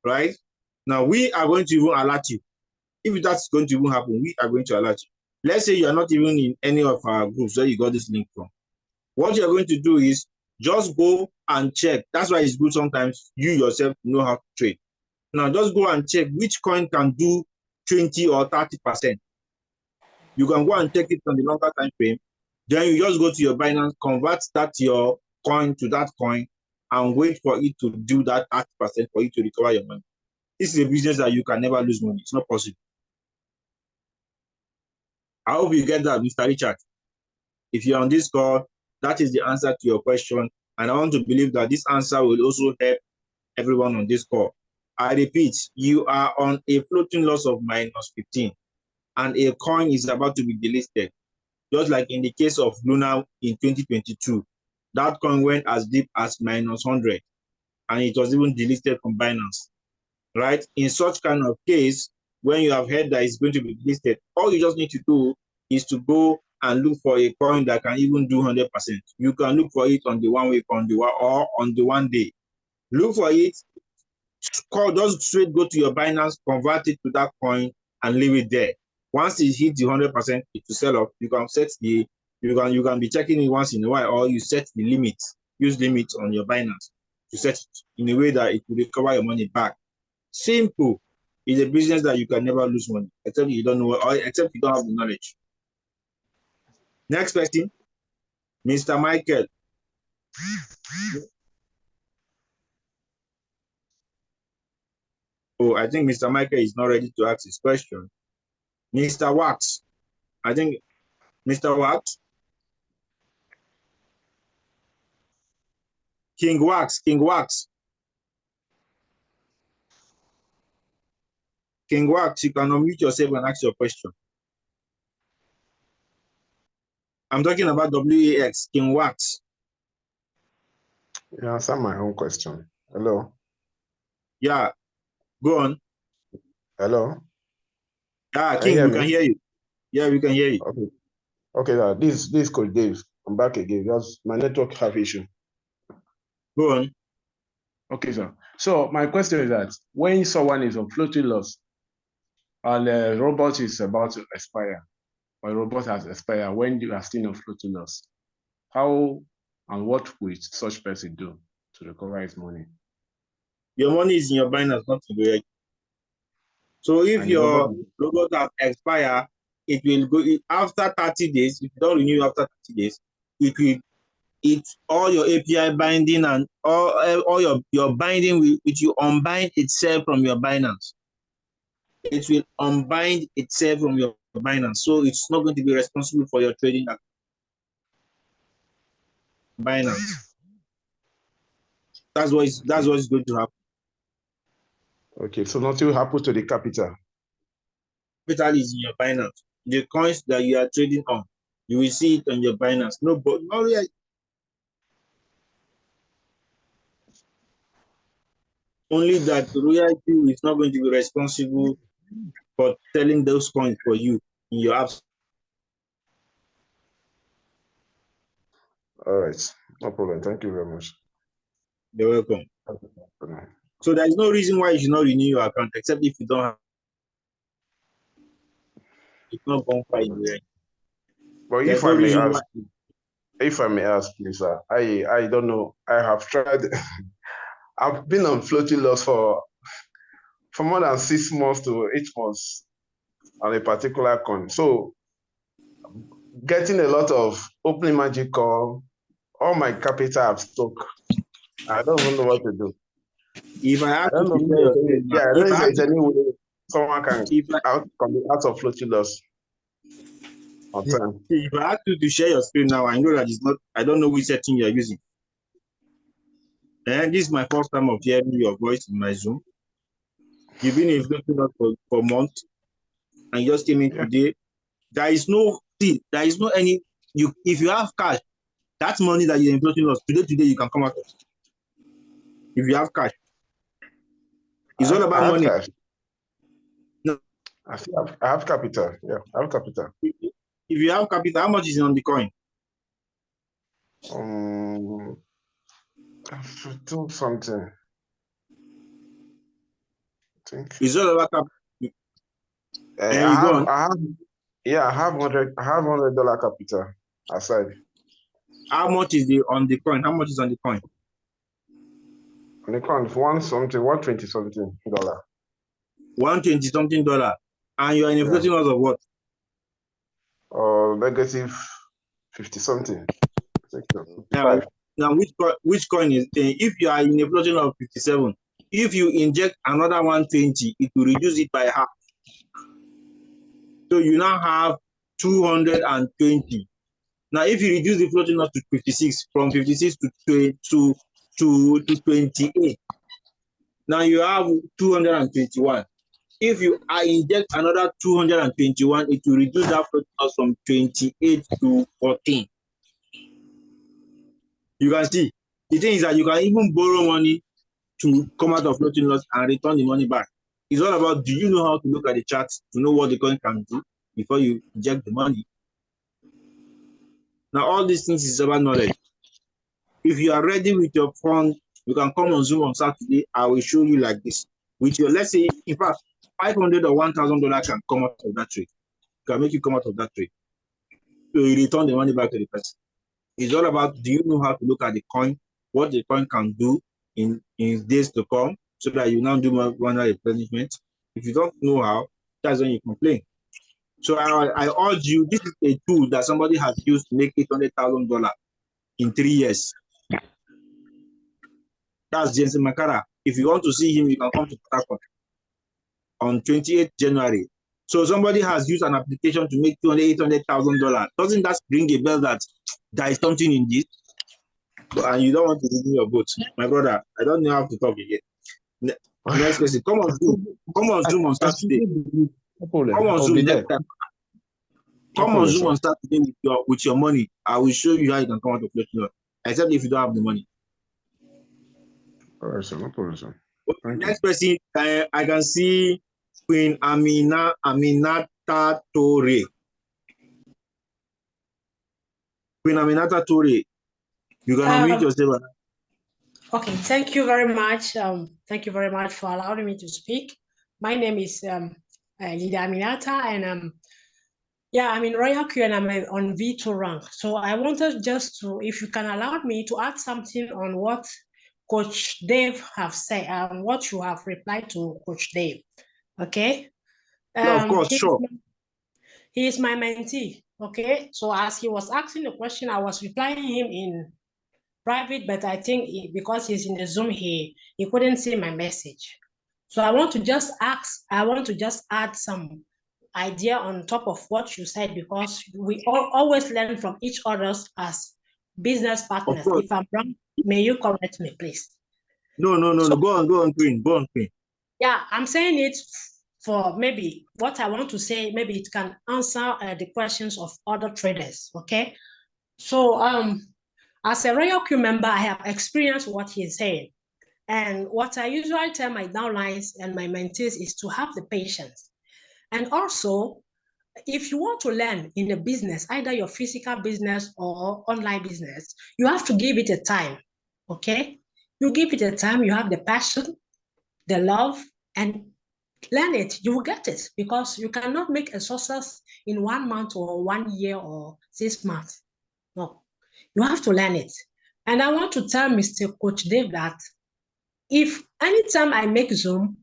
Right? Now, we are going to even alert you. If that's going to even happen, we are going to alert you. Let's say you are not even in any of our groups where you got this link from. What you're going to do is just go and check. That's why it's good sometimes you yourself know how to trade. Now, just go and check which coin can do 20 or 30%. You can go and take it on the longer time frame. Then you just go to your Binance, convert that your coin to that coin, and wait for it to do that 30% for you to recover your money. This is a business that you can never lose money. It's not possible. I hope you get that, Mr. Richard. If you're on this call, that is the answer to your question. And I want to believe that this answer will also help everyone on this call. I repeat, you are on a floating loss of -15, and a coin is about to be delisted. Just like in the case of Luna in 2022, that coin went as deep as -100, and it was even delisted from Binance. Right? In such kind of case, when you have heard that it's going to be delisted, all you just need to do is to go and look for a coin that can even do 100%. You can look for it on the 1 week, or on the 1 day. Look for it, just straight go to your Binance, convert it to that coin, and leave it there. Once it hits the 100%, it will sell off. You can set you can be checking it once in a while, or you set the limit, use limits on your Binance to set it in a way that it will recover your money back. Simple. It's a business that you can never lose money, except you don't know, or except you don't have the knowledge. Next question, Mr. Michael. Oh, I think Mr. Michael is not ready to ask his question. Mr. Wax. I think Mr. Wax. King Wax. King Wax, you can unmute yourself and ask your question. I'm talking about WAX, King Wax. You answer my own question. Hello. Yeah, go on. Hello. King, we can hear you. Yeah, we can hear you. Okay. Okay, this Coach Dave. I'm back again. Just my network have issue. Go on. Okay, sir. So my question is that when someone is on floating loss and a robot is about to expire, or a robot has expired, when you are still on floating loss, how and what will such person do to recover his money? Your money is in your Binance, not in the edge. So if your robot has expired it will go after 30 days. If you don't renew after 30 days, all your API binding and all your binding it will unbind itself from your Binance. It will unbind itself from your Binance. So it's not going to be responsible for your trading at Binance. That's what's going to happen. Okay, so nothing will happen to the capital. Capital is in your Binance. The coins that you are trading on, you will see it on your Binance. No, but no, only that royalty is not going to be responsible for selling those coins for you in your apps. All right, no problem. Thank you very much. You're welcome. So there is no reason why you should not renew your account, except if you don't have. It's not bonfire. But There's no reason why. if I may ask, please, sir, I don't know. I have tried. I've been on floating loss for more than 6 months to 8 months on a particular coin. So getting a lot of opening magic call, all my capital have stuck. I don't even know what to do. If I have I don't know if there's any way someone can come out of floating loss on time. If I ask you to share your screen now, I know that it's not. I don't know which setting you're using. And this is my first time of hearing your voice in my Zoom. You've been in floating loss for months, and you just came in today. There is no any. If you have cash, that money that you're in floating loss today you can come out of. If you have cash, it's all about money. Cash. No, I have capital. Yeah, I have capital. If you have capital, how much is on the coin? Do something. I think it's all about capital. I have $100 capital aside. How much is on the coin? How much is on the coin? On the coin, $120 something. $120 something. And you are in a floating loss of what? Negative 50 something. Now which coin is if you are in a floating loss of 57, if you inject another 120, it will reduce it by half. So you now have 220. Now, if you reduce the floating loss to 56, from 56 to 28, now you have 221. If you inject another 221, it will reduce that floating loss from 28 to 14. You can see, the thing is that you can even borrow money to come out of floating loss and return the money back. It's all about, do you know how to look at the charts to know what the coin can do before you inject the money? Now, all these things is about knowledge. If you are ready with your fund, you can come on Zoom on Saturday. I will show you like this. With your, let's say, in fact, $500 or $1,000 can come out of that trade. Can make you come out of that trade. So you return the money back to the person. It's all about, do you know how to look at the coin, what the coin can do in days to come, so that you now do more replenishment. If you don't know how, that's when you complain. So I urge you, this is a tool that somebody has used to make $800,000 in 3 years. That's Jensen Makara. If you want to see him, you can come to Port on 28th January. So somebody has used an application to make $800,000. Doesn't that ring a bell that there is something in this? And you don't want to renew your boat, my brother? I don't know how to talk again. Next question. Come on Zoom. Come on Zoom on Saturday. Come on Zoom next time. Come on Zoom on Saturday with your money. I will show you how you can come out of floating, except if you don't have the money. All right, sir. No problem, sir. Next person, I can see Queen Aminata Torre. Queen Aminata Torre, you can unmute yourself. Okay, thank you very much. Thank you very much for allowing me to speak. My name is Lida Aminata, and yeah, I'm in Royal Q and I'm on V2 rank. So I wanted just to, if you can allow me to add something on what Coach Dave have said, what you have replied to Coach Dave. Okay. Yeah, of course, sure. He is my mentee, okay? So as he was asking the question, I was replying him in private, but I think because he's in the Zoom, he couldn't see my message. So I want to just add some idea on top of what you said, because we always learn from each other's as business partners. If I'm wrong, may you correct me, please? No. Go on, Queen. Go on, Queen. Yeah, I'm saying it for maybe what I want to say, maybe it can answer the questions of other traders, okay? So as a Rqtmi member, I have experienced what he's saying. And what I usually tell my downlines and my mentees is to have the patience. And also, if you want to learn in a business, either your physical business or online business, you have to give it a time, okay? You give it a time, you have the passion, the love, and learn it, you will get it, because you cannot make a success in 1 month or 1 year or 6 months. No, you have to learn it. And I want to tell Mr. Coach Dave that if anytime I make Zoom,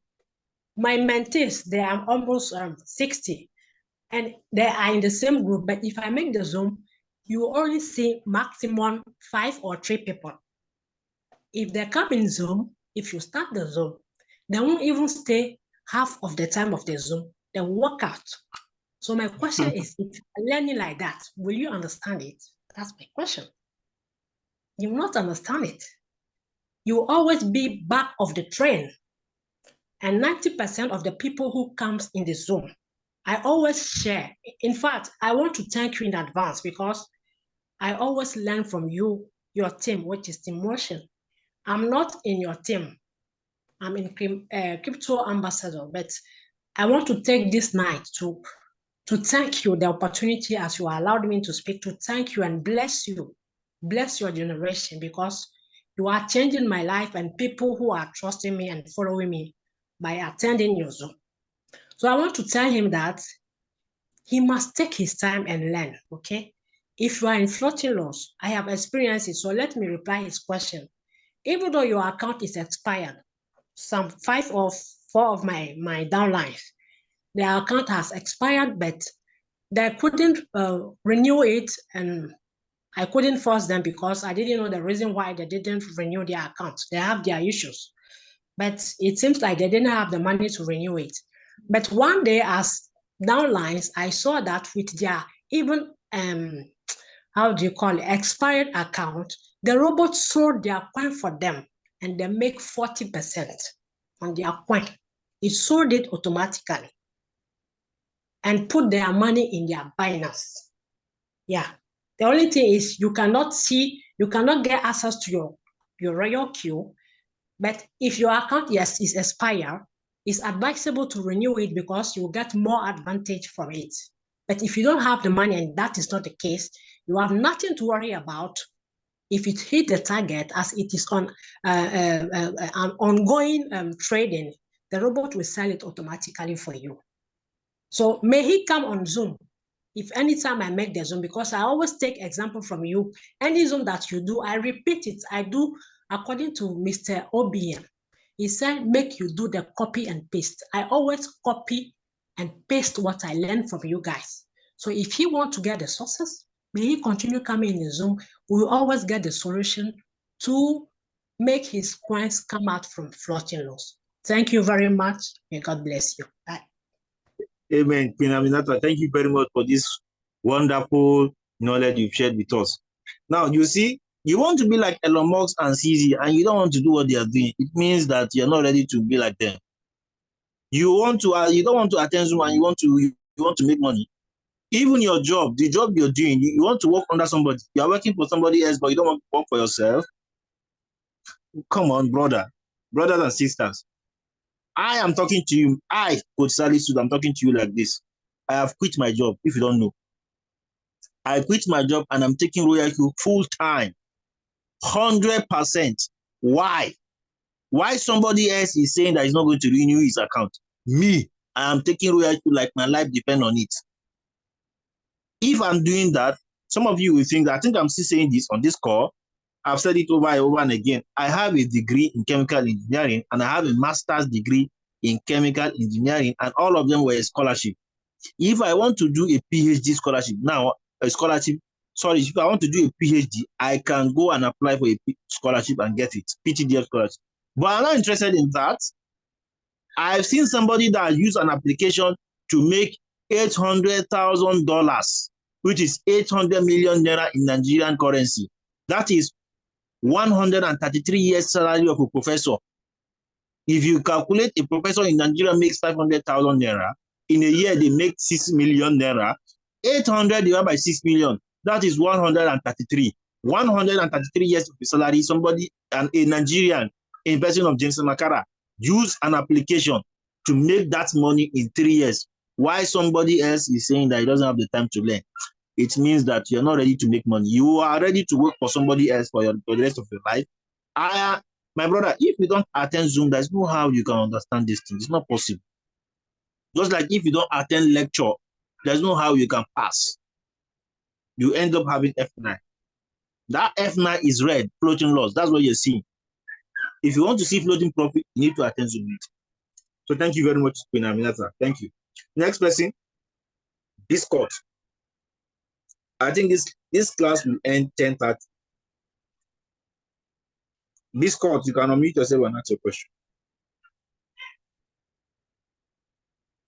my mentees, they are almost 60, and they are in the same group. But if I make the Zoom, you only see maximum 5 or 3 people. If they come in Zoom, if you start the Zoom, they won't even stay half of the time of the Zoom. They walk out. So my question is, if you're learning like that, will you understand it? That's my question. You will not understand it. You will always be back of the train. And 90% of the people who comes in the Zoom, I always share. In fact, I want to thank you in advance, because I always learn from you, your team, which is Team Motion. I'm not in your team. I'm in Crypto Ambassador, but I want to take this night to thank you, the opportunity as you allowed me to speak, to thank you and bless you, bless your generation, because you are changing my life and people who are trusting me and following me by attending your Zoom. So I want to tell him that he must take his time and learn, okay? If you are in floating loss, I have experienced it, so let me reply his question. Even though your account is expired, some 5 or 4 of my downlines, their account has expired, but they couldn't renew it, and I couldn't force them because I didn't know the reason why they didn't renew their account. They have their issues, but it seems like they didn't have the money to renew it. But one day, as downlines, I saw that with their even how do you call it, expired account, the robot sold their coin for them, and they make 40% on their coin. It sold it automatically and put their money in their Binance. Yeah. The only thing is you cannot get access to your royal queue. But if your account, yes, is expired, it's advisable to renew it because you will get more advantage from it. But if you don't have the money and that is not the case, you have nothing to worry about. If it hit the target, as it is on an ongoing trading, the robot will sell it automatically for you. So may he come on Zoom if anytime I make the Zoom, because I always take example from you. Any Zoom that you do, I repeat it. I do according to Mr. OBM. He said, make you do the copy and paste. I always copy and paste what I learned from you guys. So if he want to get the sources, may he continue coming in Zoom. We will always get the solution to make his coins come out from floating loss. Thank you very much. May God bless you. Bye. Amen. Queen Aminata, thank you very much for this wonderful knowledge you've shared with us. Now, you see, you want to be like Elon Musk and CZ, and you don't want to do what they are doing. It means that you're not ready to be like them. You don't want to attend Zoom, and you want to make money. Even your job, the job you're doing, you want to work under somebody. You're working for somebody else, but you don't want to work for yourself. Come on, brothers and sisters. I am talking to you. Coach Sally Sud, I'm talking to you like this. I have quit my job, if you don't know. I quit my job and I'm taking Royal Q full time, 100%. Why? Why somebody else is saying that he's not going to renew his account? Me, I am taking Royal Q like my life depends on it. If I'm doing that, some of you will think that I think I'm still saying this on this call. I've said it over and over and again. I have a degree in chemical engineering and I have a master's degree in chemical engineering, and all of them were a scholarship. If I want to do a PhD scholarship now, if I want to do a PhD, I can go and apply for a scholarship and get it, PTDF scholarship. But I'm not interested in that. I've seen somebody that used an application to make $800,000, which is 800 million naira in Nigerian currency. That is 133 years salary of a professor. If you calculate a professor in Nigeria makes 500,000 naira, in a year they make 6 million naira, 800 divided by 6 million, that is 133. 133 years of salary, somebody, a Nigerian, a person of James Makara, use an application to make that money in 3 years. Why somebody else is saying that he doesn't have the time to learn? It means that you're not ready to make money. You are ready to work for somebody else for the rest of your life. My brother, if you don't attend Zoom, there's no how you can understand this thing. It's not possible. Just like if you don't attend lecture, there's no how you can pass. You end up having F9. That F9 is red, floating loss. That's what you're seeing. If you want to see floating profit, you need to attend Zoom meeting. So thank you very much, Queen Aminata. Thank you. Next person, Discord. I think this class will end 10:30. Discord, you can unmute yourself and ask your question.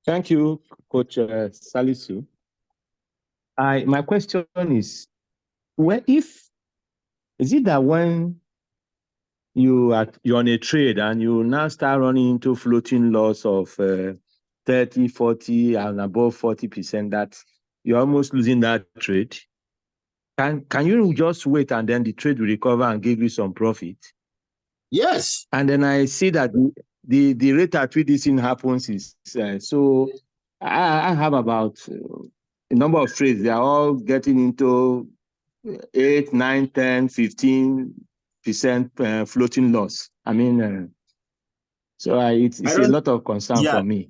Thank you, Coach Salisu. My question is, is it that when you're on a trade and you now start running into floating loss of 30, 40, and above 40%, that you're almost losing that trade? Can you just wait and then the trade will recover and give you some profit? Yes. And then I see that the rate at which this thing happens is so I have about a number of trades. They are all getting into 8, 9, 10, 15% floating loss. I mean, so it's a lot of concern for me.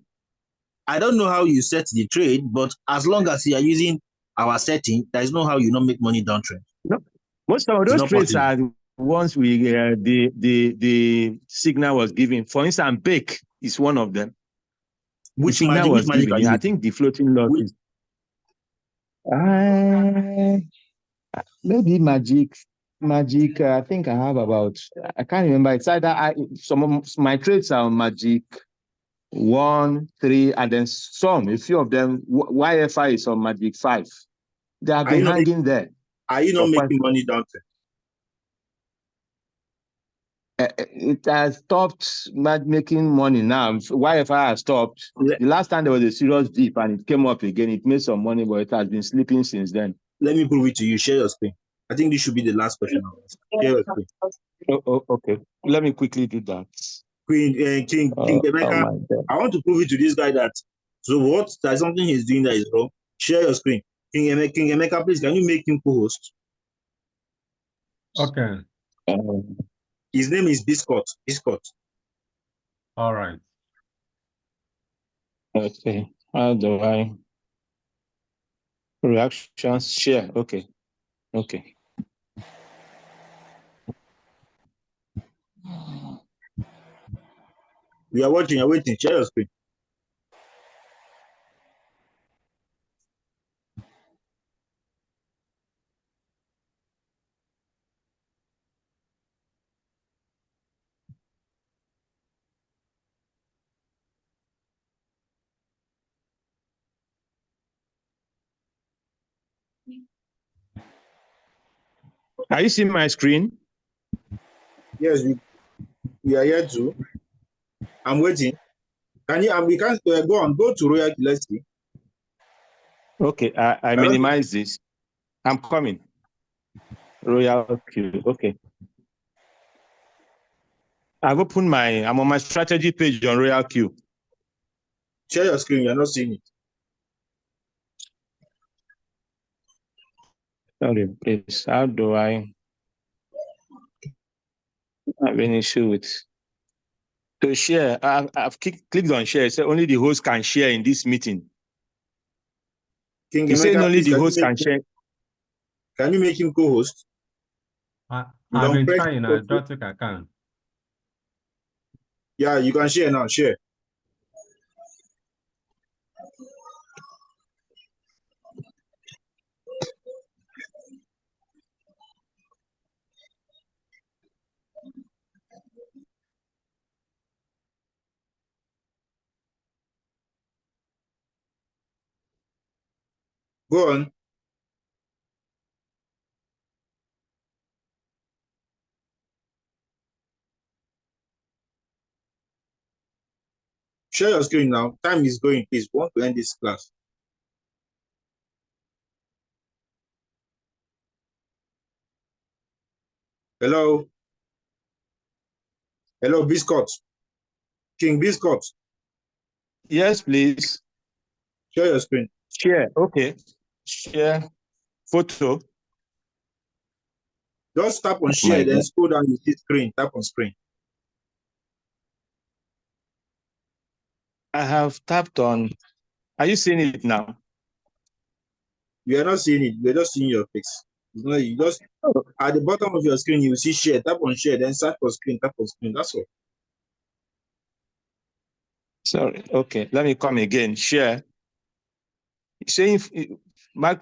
I don't know how you set the trade, but as long as you are using our setting, there is no how you not make money downtrend. No, most of those trades are once the signal was given. For instance, Bake is one of them. Which magic are you? I think the floating loss is maybe magic. I think I have about, I can't remember. It's either some of my trades are on magic 1, 3, and then a few of them, YFI is on magic 5. They have been hanging there. Are you not making money downtrend? It has stopped making money now. YFI has stopped. The last time there was a serious dip and it came up again. It made some money, but it has been sleeping since then. Let me prove it to you. Share your screen. I think this should be the last question. Share your screen. Okay. Let me quickly do that. King Emeka, I want to prove it to this guy that there's something he's doing that is wrong. Share your screen. King Emeka, please, can you make him co-host? Okay. His name is Biscott. All right. Okay. How do I? Reactions, share. Okay. We are watching, you're waiting. Share your screen. Are you seeing my screen? Yes, we are here too. I'm waiting. We can't go to Royal. Let's see. Okay, I minimize this. I'm coming. Royal Q. Okay. I've opened I'm on my strategy page on Royal Q. Share your screen, you're not seeing it. Sorry, please. How do I have an issue with to share? I've clicked on share. So only the host can share in this meeting. King You say only the host can share. Can you make him co-host? I've been trying. I don't think I can. Yeah, you can share now. Share. Go on. Share your screen now. Time is going, please. We want to end this class. Hello. Hello, Biscuit. King Biscuit. Yes, please. Share your screen. Share. Okay. Share photo. Just tap on Oh share, then God. scroll down, you see screen. Tap on screen. I have tapped on. Are you seeing it now? You are not seeing it. We're just seeing your face. You just at the bottom of your screen, you see share. Tap on share, then search for screen. Tap on screen. That's all. Sorry. Okay. Let me come again. Share. Saying mark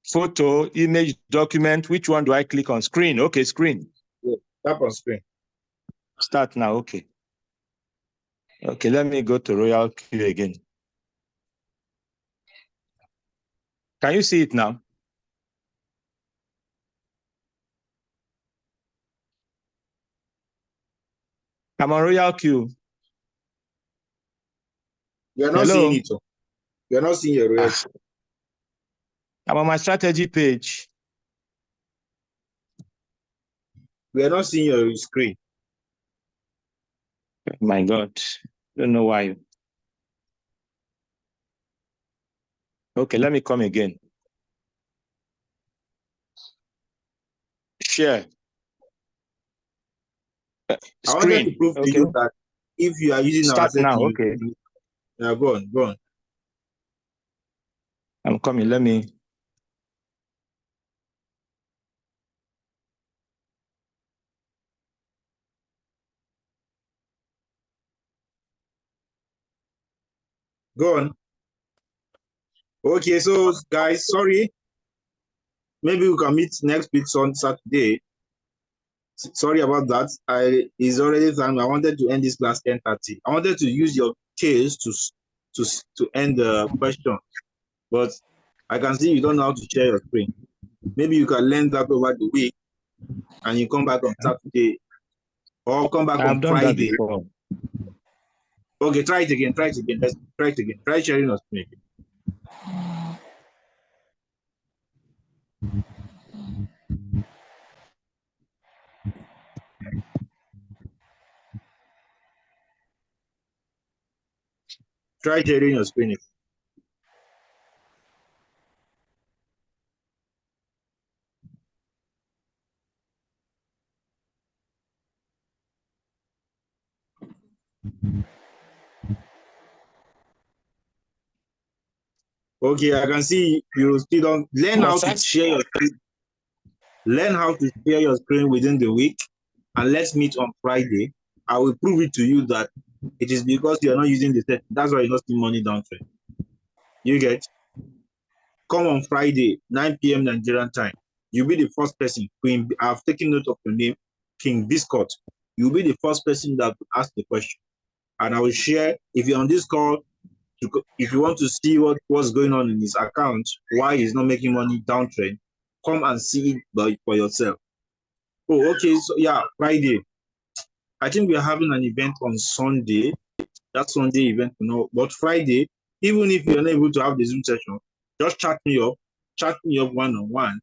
photo, image, document. Which one do I click on? Screen. Okay, screen. Yeah. Tap on screen. Start now. Okay. Okay, let me go to Royal Queue again. Can you see it now? I'm on Royal Queue. You are not Hello? seeing it. You are not seeing your real. I'm on my strategy page. We are not seeing your screen. My God. Don't know why. Okay, let me come again. Share. I wanted to Screen. prove to you that if you are using our Start setting, now. Okay. Yeah, go on, go on. I'm coming. Let me. Go on. Okay, so guys, sorry. Maybe we can meet next week on Saturday. Sorry about that. It's already time. I wanted to end this class 10:30. I wanted to use your case to end the question, but I can see you don't know how to share your screen. Maybe you can learn that over the week, and you come back on Saturday or come back on I've done that Friday. before. Okay, try it again. Try it again. Let's try it again. Try sharing your screen. Try sharing your screen. Okay, I can see you still don't learn how to share your screen. Learn how to share your screen within the week, and let's meet on Friday. I will prove it to you that it is because you are not using the set. That's why you're not seeing money downtrend. You get? Come on Friday, 9 p.m. Nigerian time. You'll be the first person. Queen, I've taken note of your name, King Biscuit. You'll be the first person that will ask the question. And I will share, if you're on this call, if you want to see what's going on in his account, why he's not making money downtrend, come and see it for yourself. Oh, okay. So yeah, Friday. I think we are having an event on Sunday. That Sunday event, but Friday, even if you're not able to have the Zoom session, just chat me up one-on-one.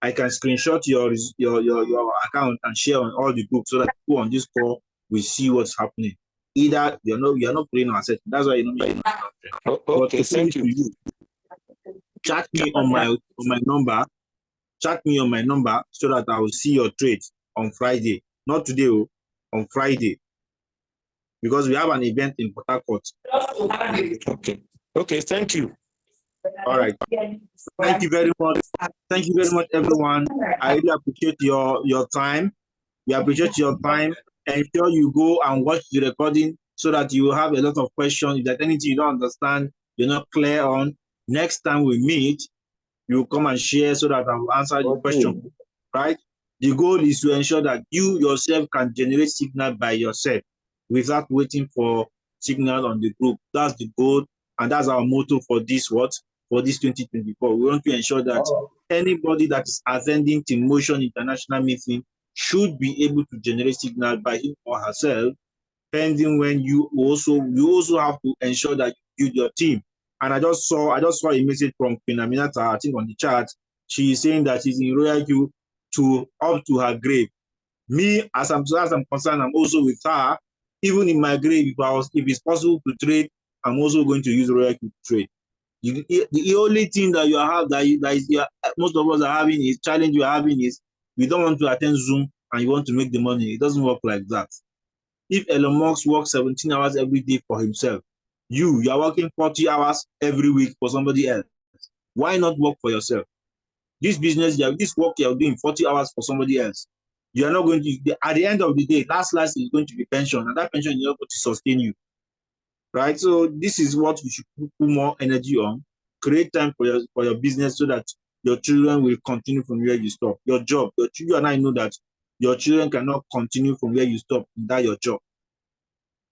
I can screenshot your account and share on all the groups so that people on this call will see what's happening. Either you're not playing our set. That's why you're not making it. Okay, thank you. Chat me on my number. Chat me on my number so that I will see your trades on Friday. Not today, on Friday. Because we have an event in Port Harcourt. Okay, thank you. All right. Thank you very much. Thank you very much, everyone. I really appreciate your time. We appreciate your time. Ensure you go and watch the recording so that you will have a lot of questions. If there's anything you don't understand, you're not clear on, next time we meet, you come and share so that I will answer the question. Right? The goal is to ensure that you yourself can generate signal by yourself without waiting for signal on the group. That's the goal. And that's our motto for this for this 2024. We want to ensure that anybody that is attending Team Motion International meeting should be able to generate signal by him or herself, pending when you also have to ensure that you build your team. And I just saw a message from Queen Aminata, I think on the chat. She is saying that she's in royal queue to up to her grave. Me, as I'm concerned, I'm also with her. Even in my grave, if it's possible to trade, I'm also going to use royal queue to trade. The only thing that you have most of us are having is challenge you're having is we don't want to attend Zoom and you want to make the money. It doesn't work like that. If Elon Musk works 17 hours every day for himself, you are working 40 hours every week for somebody else. Why not work for yourself? This business, this work you're doing 40 hours for somebody else. You are not going to, at the end of the day, last is going to be pension, and that pension is not going to sustain you. Right? So this is what we should put more energy on. Create time for your business so that your children will continue from where you stop. Your job, you and I know that your children cannot continue from where you stop without your job.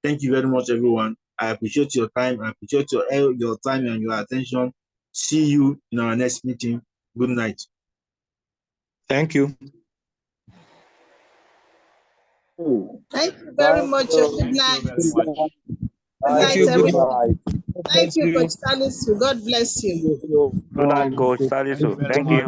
Thank you very much, everyone. I appreciate your time. I appreciate your time and your attention. See you in our next meeting. Good night. Thank you. Thank you very much. Good night. Good night, everyone. Thank you, Coach Salisu. God bless you. Good night, Coach Salisu. Thank you.